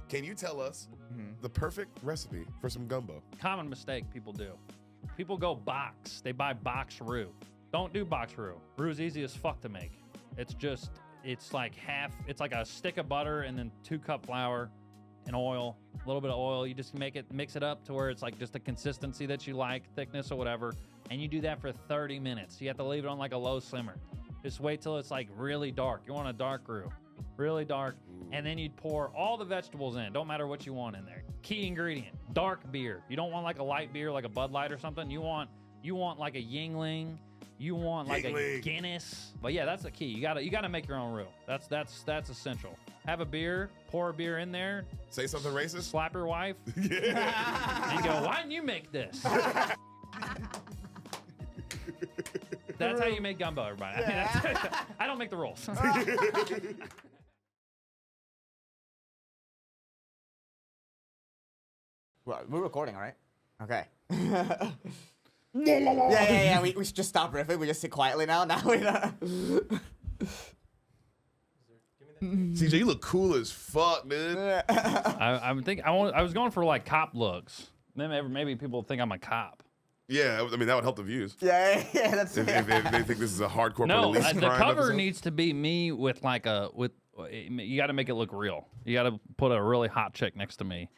Can you tell us the perfect recipe for some gumbo? Common mistake people do. People go box. They buy box roux. Don't do box roux. Roux's easy as fuck to make. It's like it's like a stick of butter and then 2 cup flour and oil, a little bit of oil. You just mix it up to where it's like just the consistency that you like, thickness or whatever. And you do that for 30 minutes. You have to leave it on like a low simmer. Just wait till it's like really dark. You want a dark roux, really dark. And then you'd pour all the vegetables in. Don't matter what you want in there. Key ingredient, dark beer. You don't want like a light beer, like a Bud Light or something. You want like a Yingling. You want like a Guinness. But yeah, that's the key. You gotta make your own roux. That's essential. Have a beer, pour a beer in there. Say something racist. Slap your wife. Yeah. And you go, why didn't you make this? That's how you make gumbo, everybody. Yeah. I don't make the rules. Well, we're recording, all right? Okay. Yeah. We should just stop riffing. We just sit quietly now. Now we CJ, you look cool as fuck, dude. I was going for like cop looks. Then maybe people think I'm a cop. Yeah, I mean that would help the views. Yeah. That's If they think this is a hardcore police crime the cover episode. needs to be me with like you got to make it look real. You got to put a really hot chick next to me,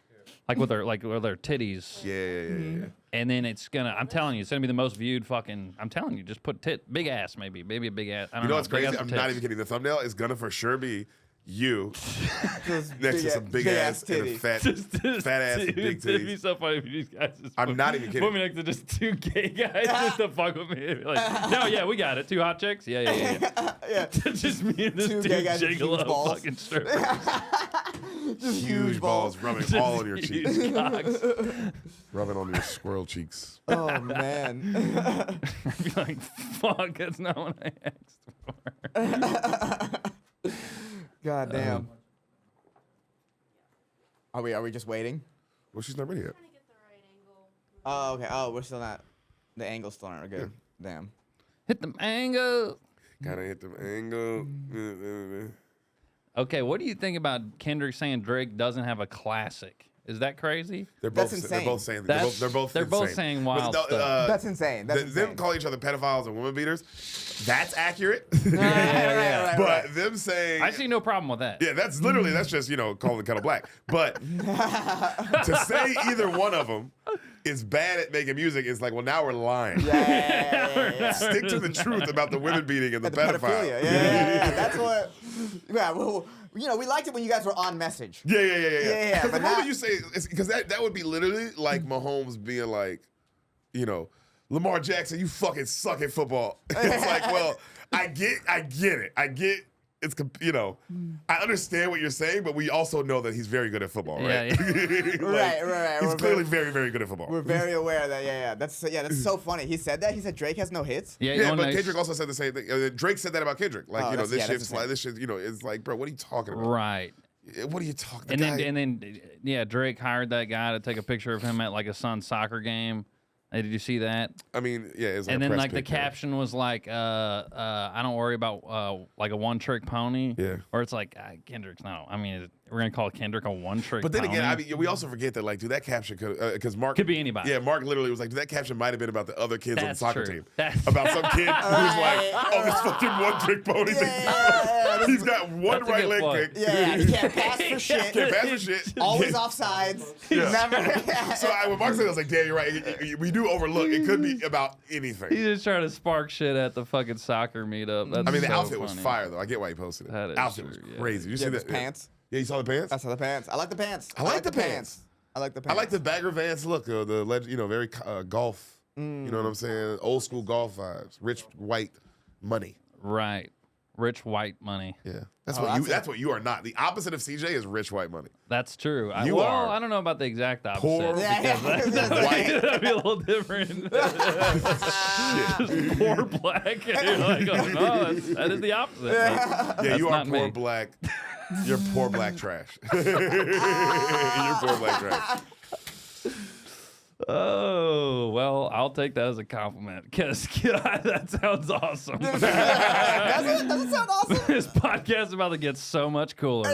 like with her titties. Yeah. And then I'm telling you, it's gonna be the most viewed fucking. I'm telling you, just put big ass maybe a big ass. I don't You know what's big crazy? ass I'm for not tits. even kidding. The thumbnail is gonna for sure be you next big to some big ass and a titties. fat ass and big It'd be titties. so funny if these guys just I'm not even kidding. put me next to just 2 gay guys just to fuck with me. Like, no, yeah, we got it. 2 hot chicks. Yeah. Yeah. Just me and this 2 dude gay guys with huge gigolo balls. fucking strippers. Just Huge balls rubbing all on your Huge cheeks. cocks. Rubbing on your squirrel cheeks. Oh man. I'd be like, fuck, that's not what I asked for. God damn. Are we just waiting? Well, she's not ready yet. Trying to get the right angle. Oh, okay. Oh, we're still not. The angle's still not good. Damn. Hit the mango. Gotta hit the angle. Okay, what do you think about Kendrick saying Drake doesn't have a classic? Is that crazy? They're That's both. insane. They're both saying. That's- They're both. they're both insane. saying wild But, stuff. That's insane. That's insane. Them calling each other pedophiles and woman beaters. That's accurate. Yeah. But them saying. I see no problem with that. Yeah, that's literally, that's just, calling the kettle black. But to say either one of them is bad at making music is like, well, now we're lying. Yeah. Stick to the truth about the women beating and the, The pedophile. pedophilia. Yeah. That's what. Yeah. Well, we liked it when you guys were on message. Yeah. Yeah, Because but the moment now- you say, because that would be literally like Mahomes being like, Lamar Jackson, you fucking suck at football. It's like, well, I get it. It's, I understand what you're saying, but we also know that he's very good at football, right? Yeah. Right. He's clearly very, very good at football. We're very aware of that. Yeah. That's so funny. He said that. He said Drake has no hits. Yeah, but Kendrick also said the same thing. Drake said that about Kendrick. Like, Oh, this that's shit's like, it's like, bro, what are you talking about? Right. What are you talking And about? then Drake hired that guy to take a picture of him at like a son's soccer game. Hey, did you see that? I mean, yeah, it's like And a then press like the pic, yeah. caption was like, I don't worry about like a one-trick pony. Yeah. Or it's like Kendrick's no. I mean, we're gonna call Kendrick a one-trick. But then pony. again, I mean, we also forget that, like, dude, that caption could, because Mark Could be anybody. Yeah, Mark literally was like, dude, that caption might have been about the other kids on the That's soccer true. team. That's- About some kid who's like, oh, this fucking one-trick pony thing. Yeah. He's got one That's a right good leg point. kick. Yeah. He can't pass for shit. Can't pass for shit. Always offsides. Yeah. Never. So when Mark said, I was like, damn, you're right. We do overlook. It could be about anything. He's just trying to spark shit at the fucking soccer meetup. That's I mean, the so outfit was funny. fire, though. I get why he posted it. That is Outfit true, was yeah. crazy. You Yeah, see his that? pants. Yeah, you saw the pants? I saw the pants. I like the pants. I like the pants. I like the I pants. like the Bagger Vance look, very golf. You know what I'm saying? Old school golf vibes. Rich white money. Right. Rich white money. Yeah. That's Oh, that's what you are not. The opposite of CJ is rich white money. That's true. You are I don't know about the exact opposite. poor because white. that'd be a little different. Just poor black. And you're like, oh, no, that is the opposite. Yeah, That's you are not poor me. black. You're poor black trash. You're poor black trash. Oh, Oh, well, I'll take that as a compliment because that sounds awesome. Does it sound awesome? This podcast is about to get so much cooler.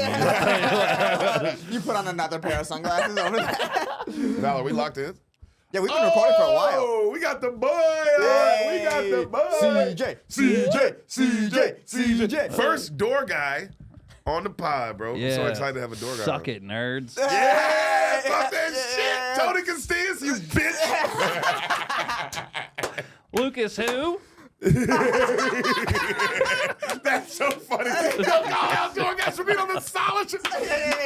You put on another pair of sunglasses over that. Valor, we locked in. Yeah, we've been recording for a while. Oh, we got the boy. We got the boy. CJ. First door guy on the pod, bro. I'm so excited to have a door guy. Suck it, nerds. Yeah, fuck that shit. Tony Constance, you bitch. Lucas, who? That's so funny. Yo, call out door guys for being on the solid shit.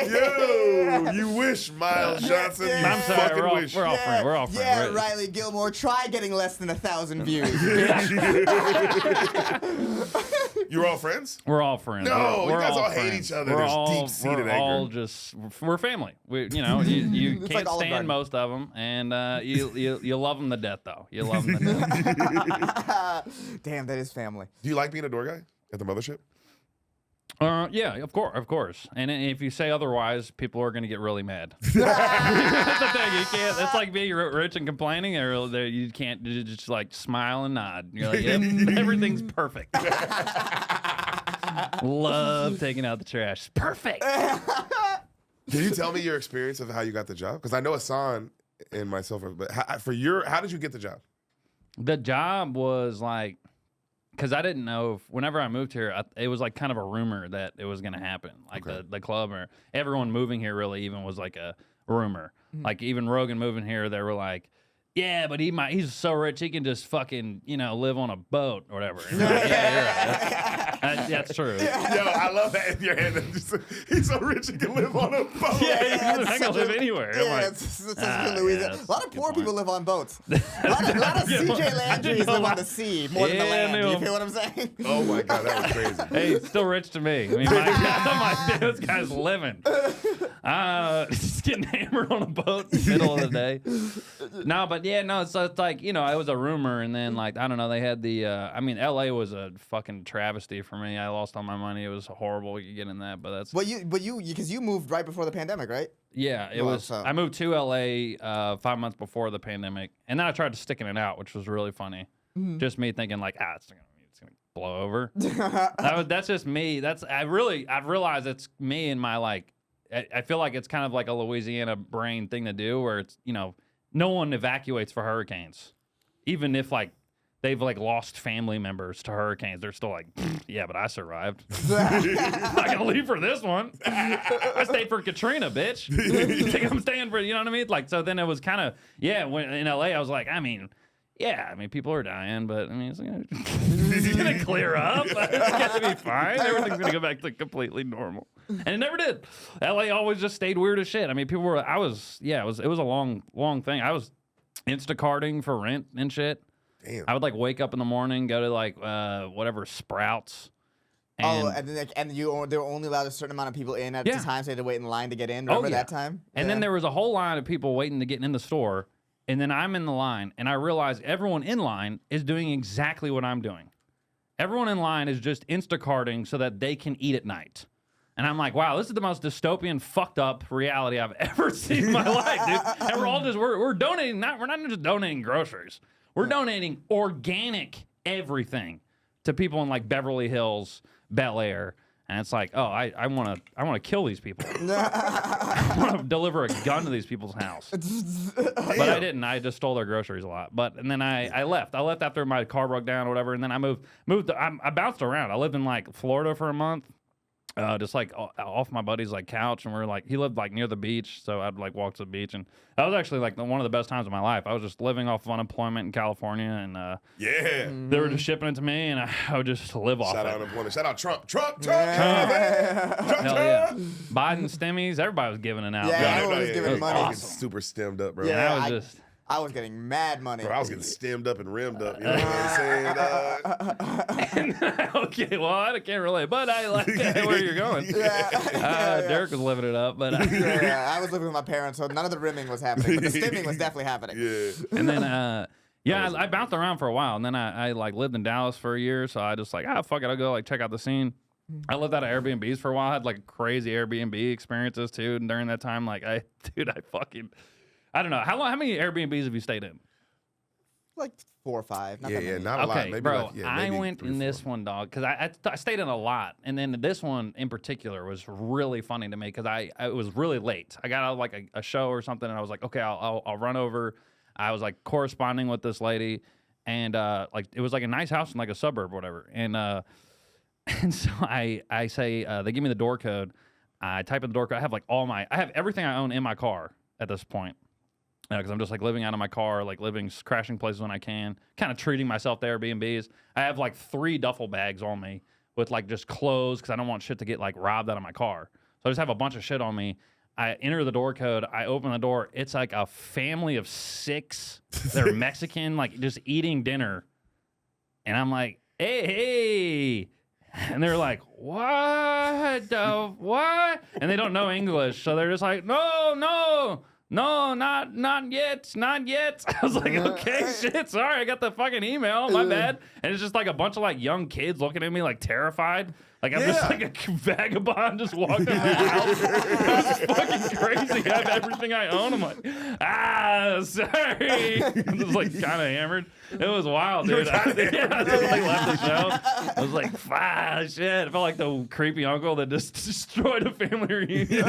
Yo, you wish, Miles Johnson. You I'm sorry, fucking we're all, wish. we're all friends. We're all friends. Yeah, Right? Riley Gilmore, try getting less than 1,000 views. You're all friends? We're all friends. No, we're you guys all friends. hate each other. We're There's all, deep-seated we're all anger. just we're family. You It's can't like Olive stand Garden. most of them, and you love them to death though. You love them to death. Damn, that is family. Do you like being a door guy at the Mothership? Yeah, of course. And if you say otherwise, people are going to get really mad. That's the thing. You can't. It's like being rich and complaining, or you can't just like smile and nod. You're like, yep, everything's perfect. Love taking out the trash. It's perfect. Can you tell me your experience of how you got the job? Because I know Ehsan and myself, but how did you get the job? The job was like, because I didn't know whenever I moved here, it was like kind of a rumor that it was going to happen. Like the club or everyone moving here really even was like a rumor. Like even Rogan moving here, they were like, yeah, but he's so rich he can just fucking live on a boat or whatever. And I'm like, yeah, you're right. That's true. Yo, I love that in your head. He's so rich he can live on a boat. I can live anywhere. I'm Yeah, like, it's such a Louisiana. yeah, A lot of good poor people point. live on boats. A lot of CJ Landrys live on the sea more than the Yeah, land. no. You feel what I'm saying? Oh my God, that was crazy. Hey, it's still rich to me. I mean, this guy's living. Just getting hammered on a boat in the middle of the day. No, but yeah, no. So it's like it was a rumor, and then like I don't know, they had the. LA was a fucking travesty for me. I lost all my money. It was horrible. You get in that, but that's. But you moved right before the pandemic, right? Yeah, it Well, was. so- I moved to LA 5 months before the pandemic, and then I tried to sticking it out, which was really funny. Just me thinking like, it's gonna blow over. That's just me. I've realized it's me and my like. I feel like it's kind of like a Louisiana brain thing to do, where it's no one evacuates for hurricanes, even if like they've like lost family members to hurricanes. They're still like, yeah, but I survived. I'm not gonna leave for this one. I stayed for Katrina, bitch. You think I'm staying for? You know what I mean? Like, so then it was kind of when in LA, I was like, people are dying, but it's gonna clear up. It's gonna be fine. Everything's gonna go back to completely normal, and it never did. LA always just stayed weird as shit. I mean, people were. It was a long thing. I was Instacarting for rent and shit. Damn. I would like wake up in the morning, go to like whatever Sprouts. And, they were only allowed a certain amount of people in at the time, so they had to wait in line to get in. Remember that time? And then there was a whole line of people waiting to get in the store. And then I'm in the line, and I realize everyone in line is doing exactly what I'm doing. Everyone in line is just Instacarting so that they can eat at night. And I'm like, wow, this is the most dystopian, fucked up reality I've ever seen in my life, dude. And we're all we're donating, we're not just donating groceries. We're donating organic everything to people in like Beverly Hills, Bel Air. And it's like, I want to kill these people. I want to deliver a gun to these people's house. But I didn't. I just stole their groceries a lot. And then I left. I left after my car broke down or whatever. And then I moved. I bounced around. I lived in like Florida for a month. Just like off my buddy's like couch, and he lived like near the beach, so I'd like walk to the beach, and that was actually like one of the best times of my life. I was just living off of unemployment in California, and they were just shipping it to me, and I would just live off Shout it. out unemployment. Shout out Trump. Trump. Hell yeah. Biden stimmies, everybody was giving it out. Yeah, bro. everyone was giving money. I was getting super stemmed up, bro. Yeah. And I was just. I was getting mad money. Bro, I was getting stemmed up and rimmed up. You know what I'm saying? Okay, well, I can't relate, but I like where you're going. Deric was living it up, but I was living with my parents, so none of the rimming was happening, but the stimming was definitely happening. Yeah. And then, I bounced around for a while, and then I like lived in Dallas for a year, so I just like, fuck it, I'll go like check out the scene. I lived out of Airbnbs for a while. I had like crazy Airbnb experiences too, and during that time, like I don't know how many Airbnbs have you stayed in? like 4 or 5. Not Yeah, that yeah, many. not a lot. Okay, Maybe bro, like, yeah, I maybe went 3 in or this 4. one, dog, because I stayed in a lot, and then this one in particular was really funny to me because it was really late. I got out of like a show or something, and I was like, okay, I'll run over. I was like corresponding with this lady, and like it was like a nice house in like a suburb or whatever, and and so I say they give me the door code. I type in the door code. I have everything I own in my car at this point. Because I'm just like living out of my car, like crashing places when I can, kind of treating myself to Airbnbs. I have like 3 duffel bags on me with like just clothes because I don't want shit to get like robbed out of my car. So I just have a bunch of shit on me. I enter the door code. I open the door. It's like a family of 6. They're Mexican, like just eating dinner. And I'm like, hey. And they're like, what the what? And they don't know English. So they're just like, no, not yet. I was like, okay, shit, sorry, I got the fucking email, my bad. And it's just like a bunch of like young kids looking at me like terrified. Like I'm just like a vagabond just walking around the house. It was fucking crazy. I have everything I own. I'm like, sorry. I'm just like kind of hammered. It was wild, dude. I just like left the show. I was like, shit. I felt like the creepy uncle that just destroyed a family reunion.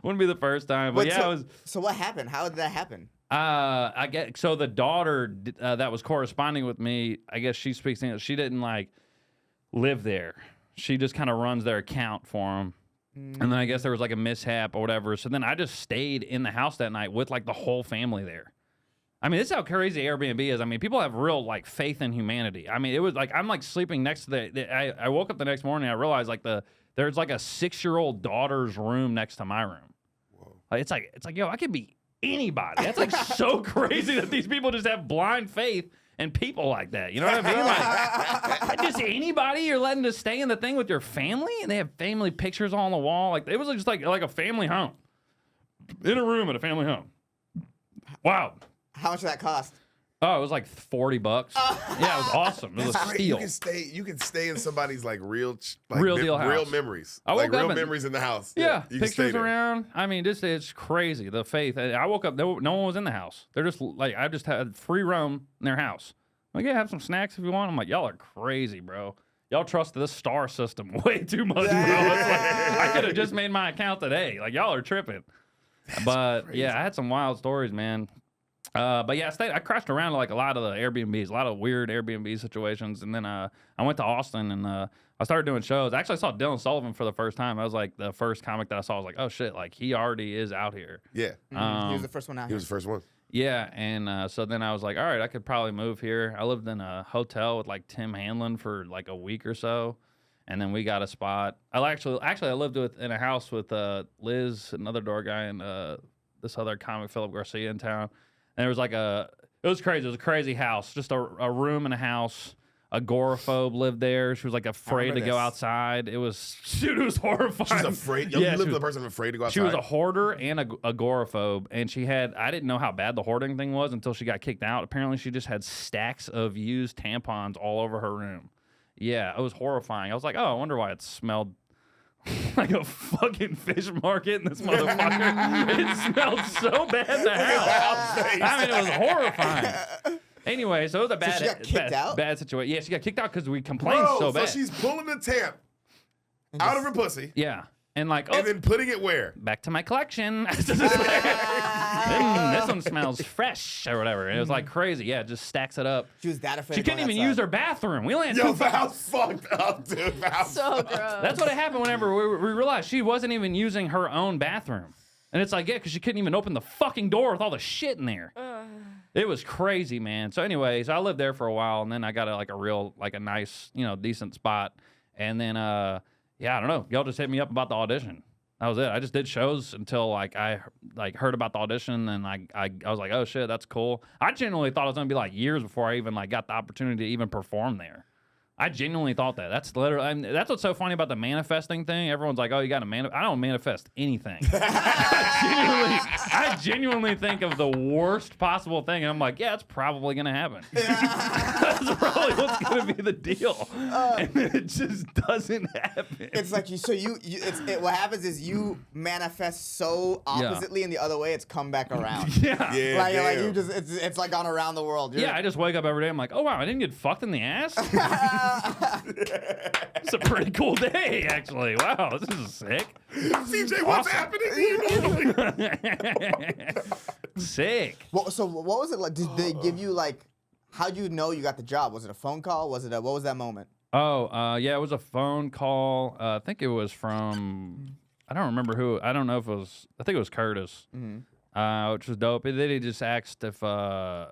Wouldn't be the first time, but yeah, it was. So what happened? How did that happen? I get so the daughter that was corresponding with me. I guess she speaks English. She didn't like live there. She just kind of runs their account for them. And then I guess there was like a mishap or whatever. So then I just stayed in the house that night with like the whole family there. I mean, this is how crazy Airbnb is. I mean, people have real like faith in humanity. I mean, it was like I'm like sleeping next to I woke up the next morning. I realized like there's like a 6-year-old daughter's room next to my room. Whoa. Like, it's like yo, I could be anybody. That's like so crazy that these people just have blind faith in people like that. You know what I mean? Like just anybody you're letting to stay in the thing with your family, and they have family pictures on the wall. Like it was just like a family home in a room at a family home. Wow. How much did that cost? Oh, it was like $40. Yeah, it was awesome. It was a steal. You can stay in somebody's like real deal house. real memories. I woke like real up memories in the house. Yeah, you can stay pictures there. around. I mean, it's crazy. The faith. I woke up. No one was in the house. They're just like I just had free roam in their house. I'm like, yeah, have some snacks if you want. I'm like, y'all are crazy, bro. Y'all trust this star system way too much, bro. It's like, I could have just made my account today. Like y'all are tripping. But crazy. yeah, I had some wild stories, man. But yeah, I crashed around like a lot of the Airbnbs, a lot of weird Airbnb situations, and then I went to Austin and I started doing shows. Actually, I saw Dylan Sullivan for the first time. I was like the first comic that I saw. I was like, oh shit, like he already is out here. Yeah, He was the first one out he was the first one. Yeah, and so then I was like, all right, I could probably move here. I lived in a hotel with like Tim Hanlon for like a week or so, and then we got a spot. I lived in a house with Liz, another door guy, and this other comic, Philip Garcia, in town. And there was like it was crazy. It was a crazy house, just a room in a house. Agoraphobe lived there. She was like afraid to go outside. It was horrifying. She's afraid. You lived with a person afraid to go outside. She was a hoarder and agoraphobe, and I didn't know how bad the hoarding thing was until she got kicked out. Apparently, she just had stacks of used tampons all over her room. Yeah, it was horrifying. I was like, oh, I wonder why it smelled like a fucking fish market in this motherfucker. It smelled so bad in the house. I mean, it was horrifying. Anyway, so it was a bad situation. Yeah, she got kicked out because we complained so bad. So she's pulling the tamp out of her pussy. Yeah. And like, and then putting it where? Back to my collection. This one smells fresh or whatever. And it was like crazy. Yeah, just stacks it up. She was that afraid. She couldn't even use her bathroom. We only had the house fucked up, dude. So gross. That's what happened whenever we realized she wasn't even using her own bathroom. And it's like, yeah, because she couldn't even open the fucking door with all the shit in there. It was crazy, man. So anyways, I lived there for a while, and then I got a nice, decent spot. And then, yeah, I don't know. Y'all just hit me up about the audition. That was it. I just did shows until I heard about the audition, and I was like, oh shit, that's cool. I genuinely thought it was gonna be like years before I even got the opportunity to even perform there. I genuinely thought that. That's literally. That's what's so funny about the manifesting thing. Everyone's like, "Oh, you got to manifest." I don't manifest anything. I genuinely think of the worst possible thing, and I'm like, "Yeah, it's probably gonna happen." That's probably what's gonna be the deal, and then it just doesn't happen. It's like what happens is you manifest so oppositely in the other way. It's come back around. Yeah. Like you just it's like gone around the world. Yeah, I just wake up every day. I'm like, "Oh wow, I didn't get fucked in the ass." It's a pretty cool day, actually. Wow, this is sick. CJ, what's happening? Sick. Well, so what was it like? Did they give you like? How'd you know you got the job? Was it a phone call? Was it what was that moment? Oh, yeah, it was a phone call. I think it was from. I don't remember who. I don't know if it was. I think it was Curtis, which was dope. And then he just asked if I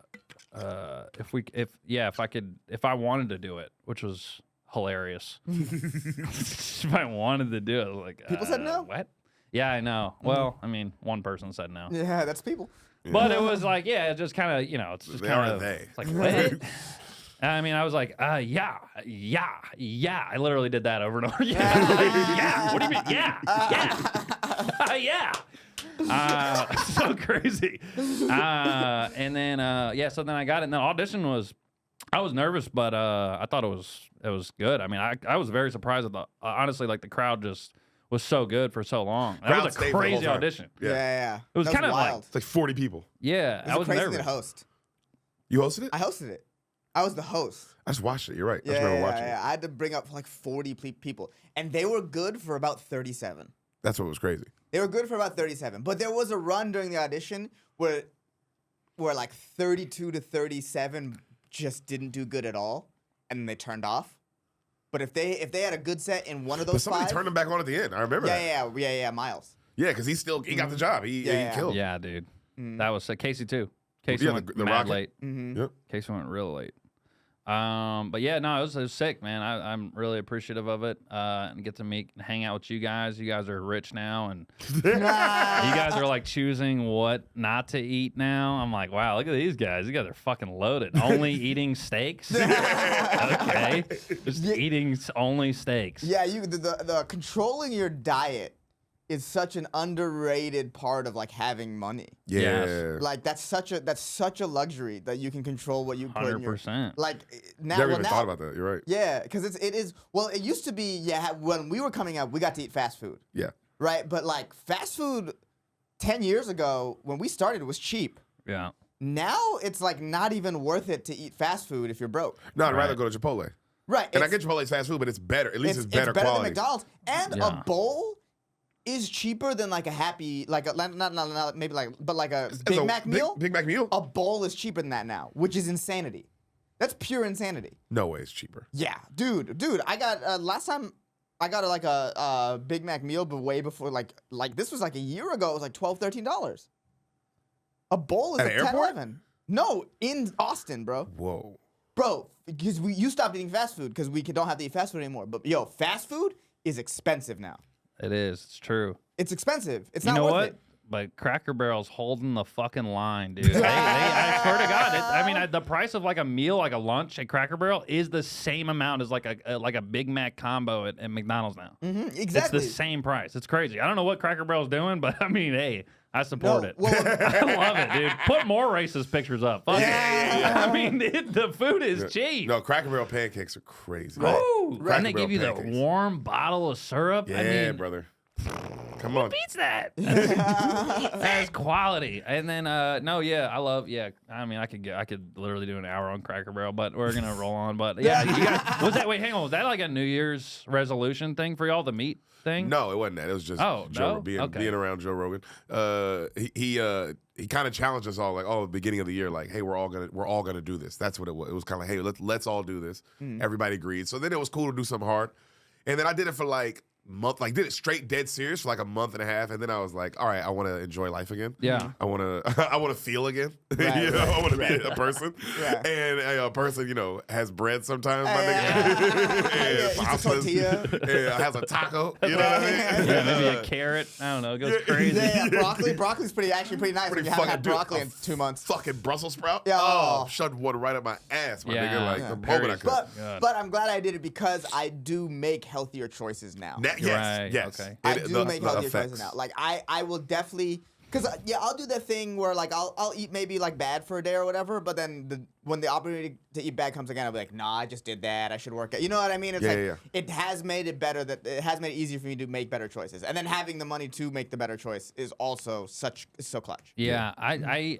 wanted to do it, which was hilarious. If I wanted to do it, I was like, People said no? What? Yeah, I know. Well, I mean, one person said no. Yeah, that's people. But it was like, yeah, it just kind of, it's just kind of like, what? I mean, I was like, yeah. I literally did that over and over again. Yeah. What do you mean? Yeah. So crazy. And then, so then I got it. And the audition was, I was nervous, but I thought it was good. I mean, I was very surprised at honestly, like the crowd just was so good for so long. That was a crazy audition. Yeah. It was kind of wild. like, It's like 40 people. yeah, I was crazy nervous. to host. You hosted it? I hosted it. I was the host. I just watched it. You're right. I just remember watching it. I had to bring up like 40 people, and they were good for about 37. That's what was crazy. They were good for about 37, but there was a run during the audition where like 32 to 37 just didn't do good at all, and then they turned off. But if they had a good set in one of those But somebody turned him back on at the end. I remember that. Yeah, Miles. Yeah, because he got the job. He killed. Yeah, dude. That was Casey too. Casey went the mad Rocket. late. Yep. Casey went real late. But yeah, no, it was sick, man. I'm really appreciative of it. And get to meet and hang out with you guys. You guys are rich now, and you guys are like choosing what not to eat now. I'm like, wow, look at these guys. You guys are fucking loaded. Only eating steaks. Okay, just eating only steaks. Yeah, the controlling your diet is such an underrated part of like having money. Yeah. Yes. Like that's such a luxury that you can control what you put in your 100%. like now. Never even thought about that. You're right. Yeah, because it is. Well, it used to be. Yeah, when we were coming up, we got to eat fast food. Yeah. Right, but like fast food, 10 years ago when we started, it was cheap. Yeah. Now it's like not even worth it to eat fast food if you're broke. No, I'd rather go to Chipotle. Right, And I get Chipotle's fast food, but it's better. At least it's better quality. than McDonald's, and Yeah. a bowl is cheaper than like a happy, like a not maybe like, but like a Big Mac meal. Big Mac meal? A bowl is cheaper than that now, which is insanity. That's pure insanity. No way it's cheaper. Yeah, dude, I got last time I got like a Big Mac meal, but way before like this was like a year ago. It was like $12-13. A bowl is At like an airport? $10-11. No, in Austin, bro. Whoa. Bro, because you stopped eating fast food because we don't have to eat fast food anymore. But yo, fast food is expensive now. It is. It's true. It's expensive. It's You not know worth what? it. But Cracker Barrel's holding the fucking line, dude. I swear to God, the price of like a meal, like a lunch at Cracker Barrel, is the same amount as like a Big Mac combo at McDonald's now. Exactly. It's the same price. It's crazy. I don't know what Cracker Barrel's doing, but I mean, hey, I support it. Well, I love it, dude. Put more racist pictures up. Fuck it. I mean, the food is cheap. No, Cracker Barrel pancakes are crazy. Woo! Cracker And they give you Barrel the pancakes. warm bottle of syrup. Yeah, I mean, brother. Come on. beats that. That's quality. And then I mean, I could literally do an hour on Cracker Barrel, but we're gonna roll on. But yeah, you guys, hang on, was that like a New Year's resolution thing for y'all, the meat thing? No, it wasn't that. It was just being around Joe Rogan. He kind of challenged us all, like, the beginning of the year, like, hey, we're all gonna do this. That's what it was. It was kind of, hey, let's all do this. Everybody agreed. So then it was cool to do something hard. And then I did it for like month, like did it straight dead serious for like a month and a half, and then I was like, all right, I want to enjoy life again. Yeah. I want to feel again. Right, you know, right, I want to right. be a person. Yeah. And a person, has bread sometimes, my Yeah. nigga. And Yeah, eats a pastas, tortilla. and has a taco. You know what I mean? Yeah, maybe a carrot. I don't know. It goes crazy. Yeah, broccoli. Broccoli's actually pretty nice. Pretty If you haven't fucking had dude, broccoli a in 2 months. Fucking Brussels sprout. Yeah. Oh, shoved one right up my ass, my Yeah. nigga. Like Yeah. the moment I could. God. But I'm glad I did it because I do make healthier choices now. Yes, Right, yes. okay. I It- do the- make the healthier effects. choices now. Like I will definitely, because I'll do that thing where like I'll eat maybe like bad for a day or whatever, but then when the opportunity to eat bad comes again, I'll be like, nah, I just did that. I should work out. You know what I mean? It's it has made it better. It has made it easier for me to make better choices, and then having the money to make the better choice is also so clutch. Yeah, I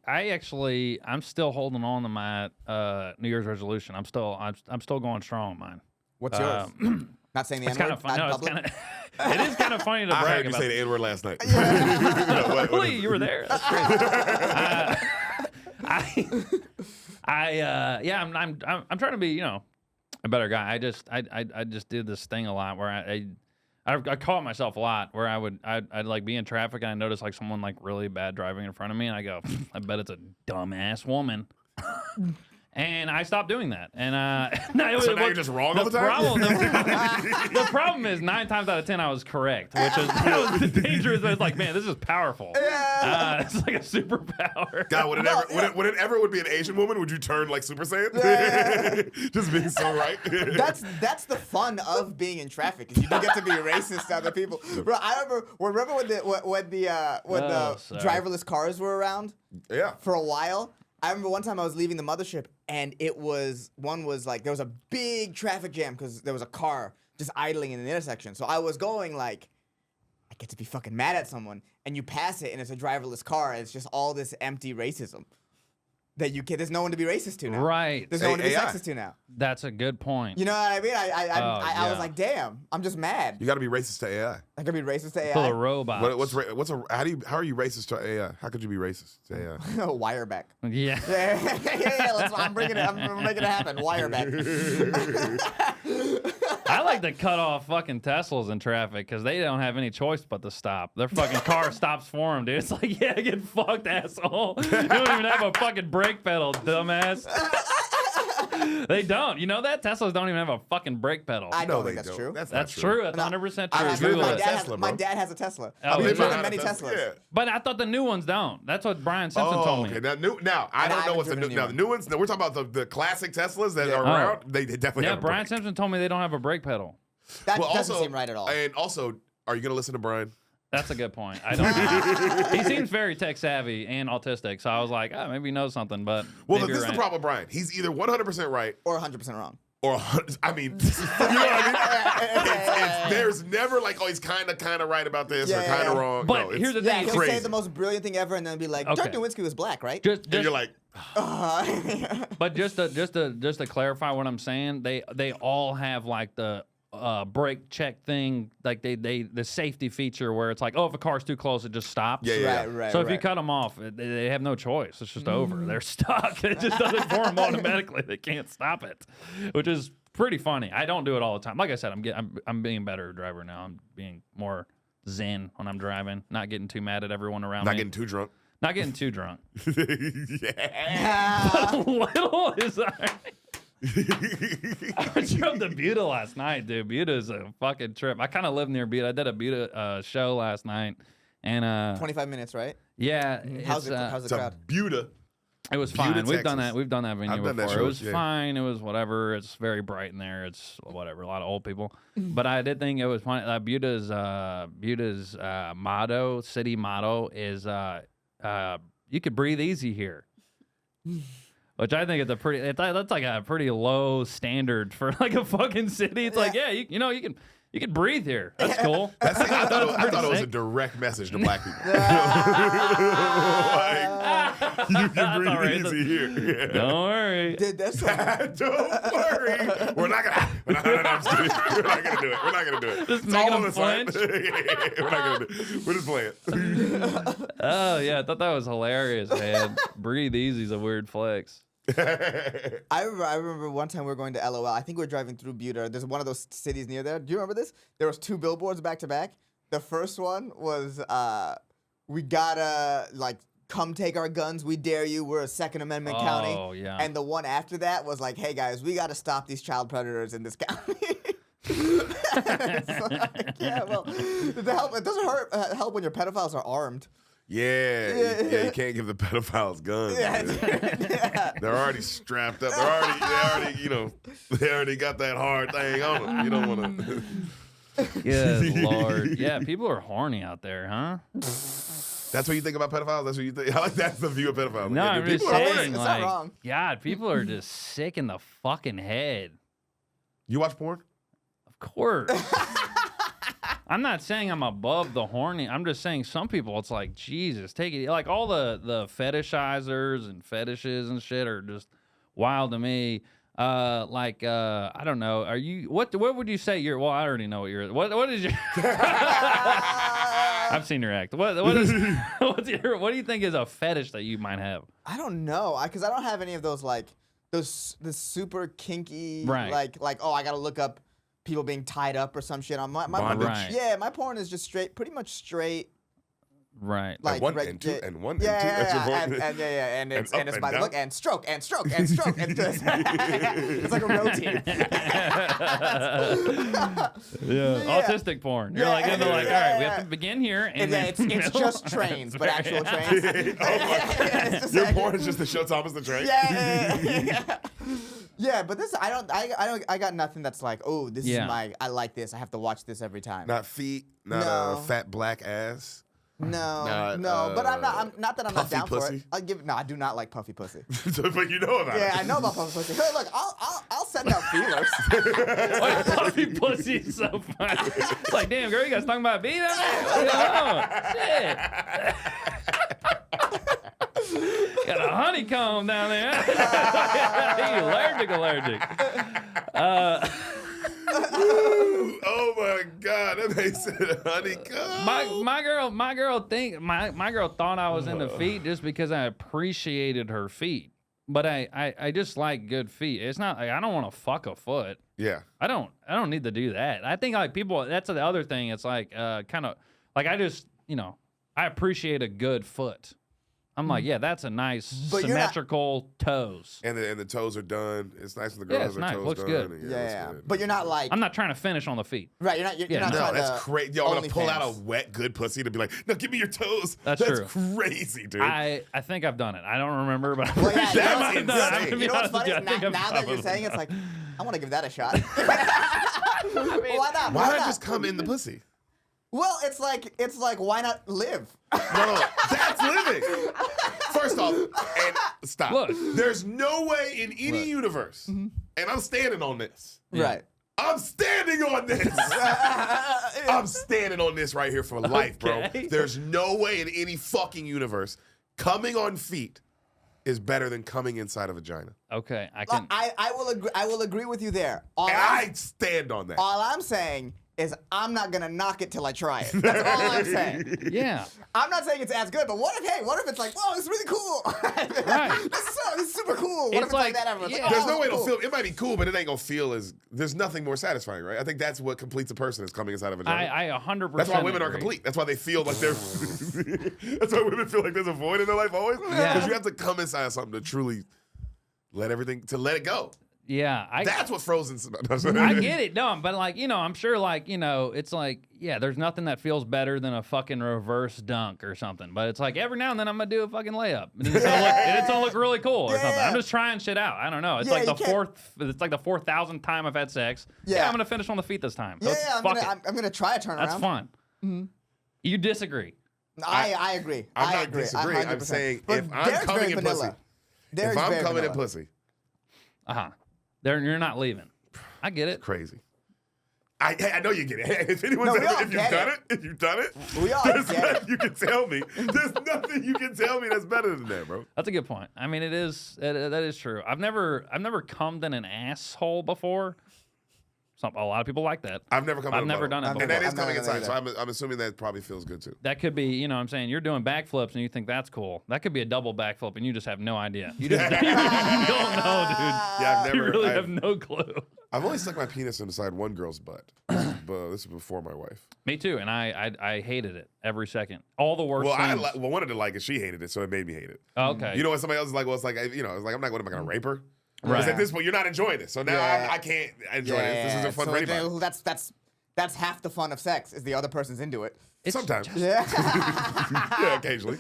actually I'm still holding on to my New Year's resolution. I'm still going strong on mine. What's yours? Not saying the It's N-word. kind of fun. not No, it's public? kind of. It is kind of funny to I brag heard you about. say the N-word last night. Really, you were there. That's crazy. I'm trying to be a better guy. I just did this thing a lot where I caught myself a lot where I'd like be in traffic and I notice like someone like really bad driving in front of me and I go, I bet it's a dumbass woman. And I stopped doing that. And So now you're just wrong all the time? The problem is 9 times out of 10 I was correct, which is that was dangerous. It's like, man, this is powerful. It's like a superpower. God, would it ever be an Asian woman? Would you turn like Super Saiyan? Just being so right. That's the fun of being in traffic. Is you do get to be racist to other people. Bro, I remember when the sorry. driverless cars were around Yeah. for a while. I remember one time I was leaving the mothership and there was a big traffic jam because there was a car just idling in an intersection. So I was going like, I get to be fucking mad at someone, and you pass it and it's a driverless car and it's just all this empty racism that there's no one to be racist to now. Right. There's no one to be AI. sexist to now. That's a good point. You know what I mean? I yeah. was like, damn, I'm just mad. You got to be racist to AI. I could be racist to For the AI. robots. How are you racist to AI? How could you be racist to AI? Wireback. Yeah. Yeah. I'm making it happen. Wireback. I like to cut off fucking Teslas in traffic because they don't have any choice but to stop. Their fucking car stops for them, dude. It's like, yeah, get fucked, asshole. You don't even have a fucking brake pedal, dumbass. They don't. You know that? Teslas don't even have a fucking brake pedal. I No, don't they think that's don't. true. That's not true. That's 100% true. Google it. Tesla, My bro. dad has a Tesla. Oh, I've yeah. been driven Yeah. many Teslas. Yeah. But I thought the new ones don't. That's what Brian Simpson told me. Okay. Now I don't know what's the haven't new. driven Now a the new new ones. We're talking about the classic Teslas that are Oh. around. They definitely Yeah, have a Brian brake. Simpson told me they don't have a brake pedal. That Well, doesn't also, seem right at all. And also, are you gonna listen to Brian? That's a good point. I don't. He seems very tech savvy and autistic, so I was like, maybe he knows something. But Well, maybe this is you're the right. problem with Brian. He's either 100% right Or 100% wrong. or 100, I mean, you know what I mean? There's never like, oh, he's kind of right about this Yeah, or yeah, kind of yeah. wrong. But No, here's the Yeah, thing. he'll crazy. say the most brilliant thing ever and then be like, Okay. Dirk Nowitzki was black, right? and you're like, But just to clarify what I'm saying, they all have like the brake check thing, like the safety feature where it's like, oh, if a car's too close, it just stops. Yeah. Right. So if you cut them off, they have no choice. It's just over. They're stuck. It just does it for them automatically. They can't stop it, which is pretty funny. I don't do it all the time. Like I said, I'm being a better driver now. I'm being more zen when I'm driving, not getting too mad at everyone around not me. getting too drunk. Not getting too drunk. Yeah. A little is all right. I drove to Buda last night, dude. Buda is a fucking trip. I kind of live near Buda. I did a Buda show last night, and 25 minutes, right? yeah, How's it's, the It's a crowd? Buda. it was Buda, fine. We've done Texas. that. We've done that venue I've done that before. It show, was yeah. fine. It was whatever. It's very bright in there. It's whatever. A lot of old people, but I did think it was funny. Buda's motto, city motto, is you could breathe easy here. Which I think is that's like a pretty low standard for like a fucking city. It's like, yeah, you can breathe here. That's cool. I thought it was a sick. direct message to black people. Like, you That's can all breathe right. easy here. Yeah. Don't worry. Dude, that's so Don't worry. We're not gonna. No, I'm just kidding. We're not gonna do it. We're not gonna do it. Just It's making all on them the side. flinch. We're not gonna do it. We're just playing. Oh yeah, I thought that was hilarious, man. Breathe easy is a weird flex. I remember one time we were going to LOL. I think we were driving through Buda. There's one of those cities near there. Do you remember this? There was 2 billboards back to back. The first one was we gotta like come take our guns. We dare you. We're a Second Amendment county. Oh yeah. And the one after that was like, hey guys, we gotta stop these child predators in this county. It's like, yeah, well, it doesn't help when your pedophiles are armed. Yeah, you can't give the pedophiles guns. Yeah. They're already strapped up. They already got that hard thing on them. You don't want to. Good Lord. Yeah, people are horny out there, huh? That's what you think about pedophiles? That's what you think? I like that's the view of pedophiles. No, I'm just people are horny. saying, It's like, not wrong. God, people are just sick in the fucking head. You watch porn? Of course. I'm not saying I'm above the horny. I'm just saying some people, it's like, Jesus, take it. Like all the fetishizers and fetishes and shit are just wild to me. I don't know. Are you, what would you say you're, well, I already know what is your, I've seen your act. What do you think is a fetish that you might have? I don't know, because I don't have any of those the super kinky, Right. like oh, I gotta look up people being tied up or some shit. On my Right. Yeah, my porn is just pretty much straight. Right. Like one reg- and two and one yeah, and two. That's your yeah, porn. and it's And up it's and by the down. look and stroke and stroke and stroke and just it's like a routine. Yeah. Autistic porn. You're Yeah, like, all right, we yeah. have to begin here. And And then then it's just trains, but actual trains. It's just Your like- porn is just to show Thomas the train? Yeah. Yeah, but this I got nothing that's like, oh, this Yeah. is I like this. I have to watch this every time. Not feet, not No. a fat black ass. No, Not, but I'm not that I'm not Puffy down for Pussy? it. I do not like puffy pussy. But you know about it. Yeah, I know about puffy pussy. Hey, look, I'll send out feelers. Wait, Puffy Pussy is so funny. It's like, damn, girl, you guys talking about beat up? Shit. Got a honeycomb down there. You allergic. Oh my God, that makes it honeycomb. My girl thought I was into feet just because I appreciated her feet. But I just like good feet. It's not like I don't want to fuck a foot. Yeah. I don't need to do that. I think like people, that's the other thing. It's like kind of like I just, I appreciate a good foot. I'm like, yeah, that's a nice But you're not- symmetrical toes. And the toes are done. It's nice when the girl Yeah, has it's her nice. toes Looks done. good. and Yeah, looks good. but you're not like I'm not trying to finish on the feet. right. You're Yeah, not no, trying No, to that's crazy. Yo, I'm gonna pull out a OnlyFans. wet, good pussy to be like, no, give me your toes. That's true. Crazy, dude. I think I've done it. I don't remember, but Well, yeah, That's you know, insane. you know what's funny? I Now, think I've now that you're probably saying it's like, I want to give that a shot. Why not? Why not just come in the pussy? Well, it's like why not live? No, that's living. First off, and stop. Look. There's no way in any universe, and I'm standing on this. Right. I'm standing on this. I'm standing on this right here for life, bro. Okay. There's no way in any fucking universe coming on feet is better than coming inside a vagina. okay, I can. I will agree with you there. And I stand on that. All I'm saying is I'm not gonna knock it till I try it. That's all I'm saying. Yeah. I'm not saying it's as good, but what if it's like, whoa, it's really cool. Right. This is super cool. What if It's it's like like- that? Everyone's yeah. like, oh, There's no it's way it'll cool. feel. It might be cool, but it ain't gonna feel as. There's nothing more satisfying, right? I think that's what completes a person is coming inside of a vagina. I 100%. That's why women are agree. complete. That's why they feel like they're. That's why women feel like there's a void in their life always. Yeah. Because you have to come inside of something to truly let it go. Yeah, That's what Frozen's about. I get it, no, but like I'm sure, like it's like there's nothing that feels better than a fucking reverse dunk or something. But it's like every now and then I'm gonna do a fucking layup, and it's gonna look really cool or something. I'm just trying shit out. I don't know. It's Yeah, like the you can't- It's like the 4,000th time I've had sex. Yeah. I'm gonna finish on the feet this time. So Yeah, fuck it. I'm gonna try a turnaround. That's fun. You disagree? I agree. I'm I not agree. disagreeing. I'm 100%. saying But if I'm Derek's coming very in vanilla. pussy, Derek's if I'm very coming in vanilla. pussy, You're not leaving. I get it. crazy. I know you get it. If anyone's No, we all if you've get done it. it, if you've done it, We all there's get nothing you can tell me. There's nothing you can tell me that's better than that, bro. That's a good point. I mean, that is true. I've never cummed in an asshole before. A lot of people like that. I've never come. I've in a never bottle. done it And that before. is coming I've never inside. done So I'm assuming that probably feels good too. That could be, you know what I'm saying? You're doing backflips and you think that's cool. That could be a double backflip and you just have no idea. You just you don't know, dude. Yeah, I've You never. really have no clue. I've only stuck my penis inside one girl's butt, but this is before my wife. Me too, and I hated it every second. All the worst Well, I things. wanted to like it. She hated it, so it made me hate it. Oh, okay. You know what somebody else is like? Well, it's like you know, it's like I'm not going to rape her. Right. Because at this point, you're not enjoying it. So now Yeah. I can't enjoy this. This isn't fun so for anybody. that's half the fun of sex is the other person's into it. Sometimes. Yeah. Yeah, occasionally.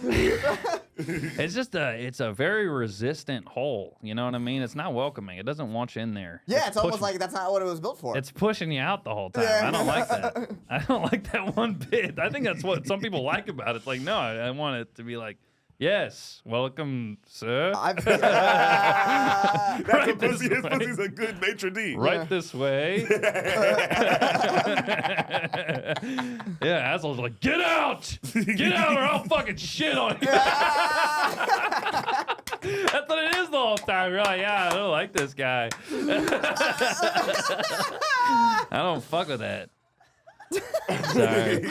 it's a very resistant hole. You know what I mean? It's not welcoming. It doesn't want you in there. Yeah, it's almost pushing- like that's not what it was built for. It's pushing you out the whole time. Yeah. I don't like that. I don't like that one bit. I think that's what some people like about it. It's like, no, I want it to be like, yes, welcome, sir. That's Right a pussy. this His way. pussy's a good maitre d'. Right this way. Yeah, asshole's like, get out! Get out or I'll fucking shit on you. That's what it is the whole time. You're like, yeah, I don't like this guy. I don't fuck with that. Sorry.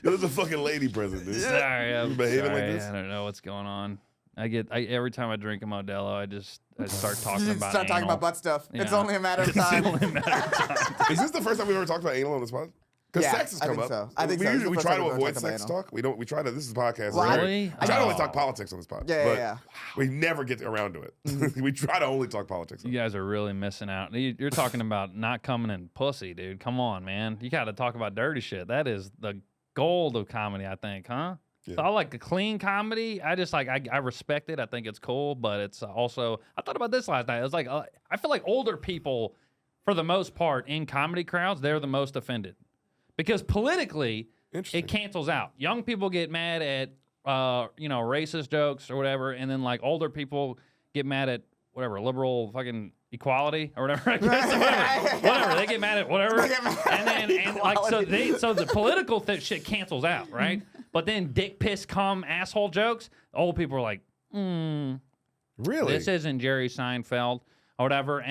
Yo, there's a fucking lady present, dude. Sorry. I'm You behaving like sorry. this? I don't know what's going on. Every time I drink a Modelo, I start talking You about start talking anal. about butt stuff. It's Yeah. only a matter of It's time. only a matter of time. Is this the first time we've ever talked about anal on this podcast? Because Yeah, sex has I come think up. so. I think we so. This is usually the try first to time we've avoid talked about sex anal. talk. We try to. This is a podcast. Well, Really? We try to only Oh. talk politics on this podcast. Yeah, but yeah. we never get around to it. We try to only talk politics. You guys are really missing out. You're talking about not coming in pussy, dude. Come on, man. You got to talk about dirty shit. That is the gold of comedy, I think, huh? Yeah. So I like a clean comedy. I just like I respect it. I think it's cool, but it's also I thought about this last night. It was like I feel like older people, for the most part, in comedy crowds, they're the most offended because politically Interesting. it cancels out. Young people get mad at racist jokes or whatever, and then like older people get mad at whatever liberal fucking equality or whatever. I guess, whatever. They get mad at whatever, They get mad and at then like equality. so the political shit cancels out, right? But then dick piss cum asshole jokes, old people are like, Really? this isn't Jerry Seinfeld or whatever.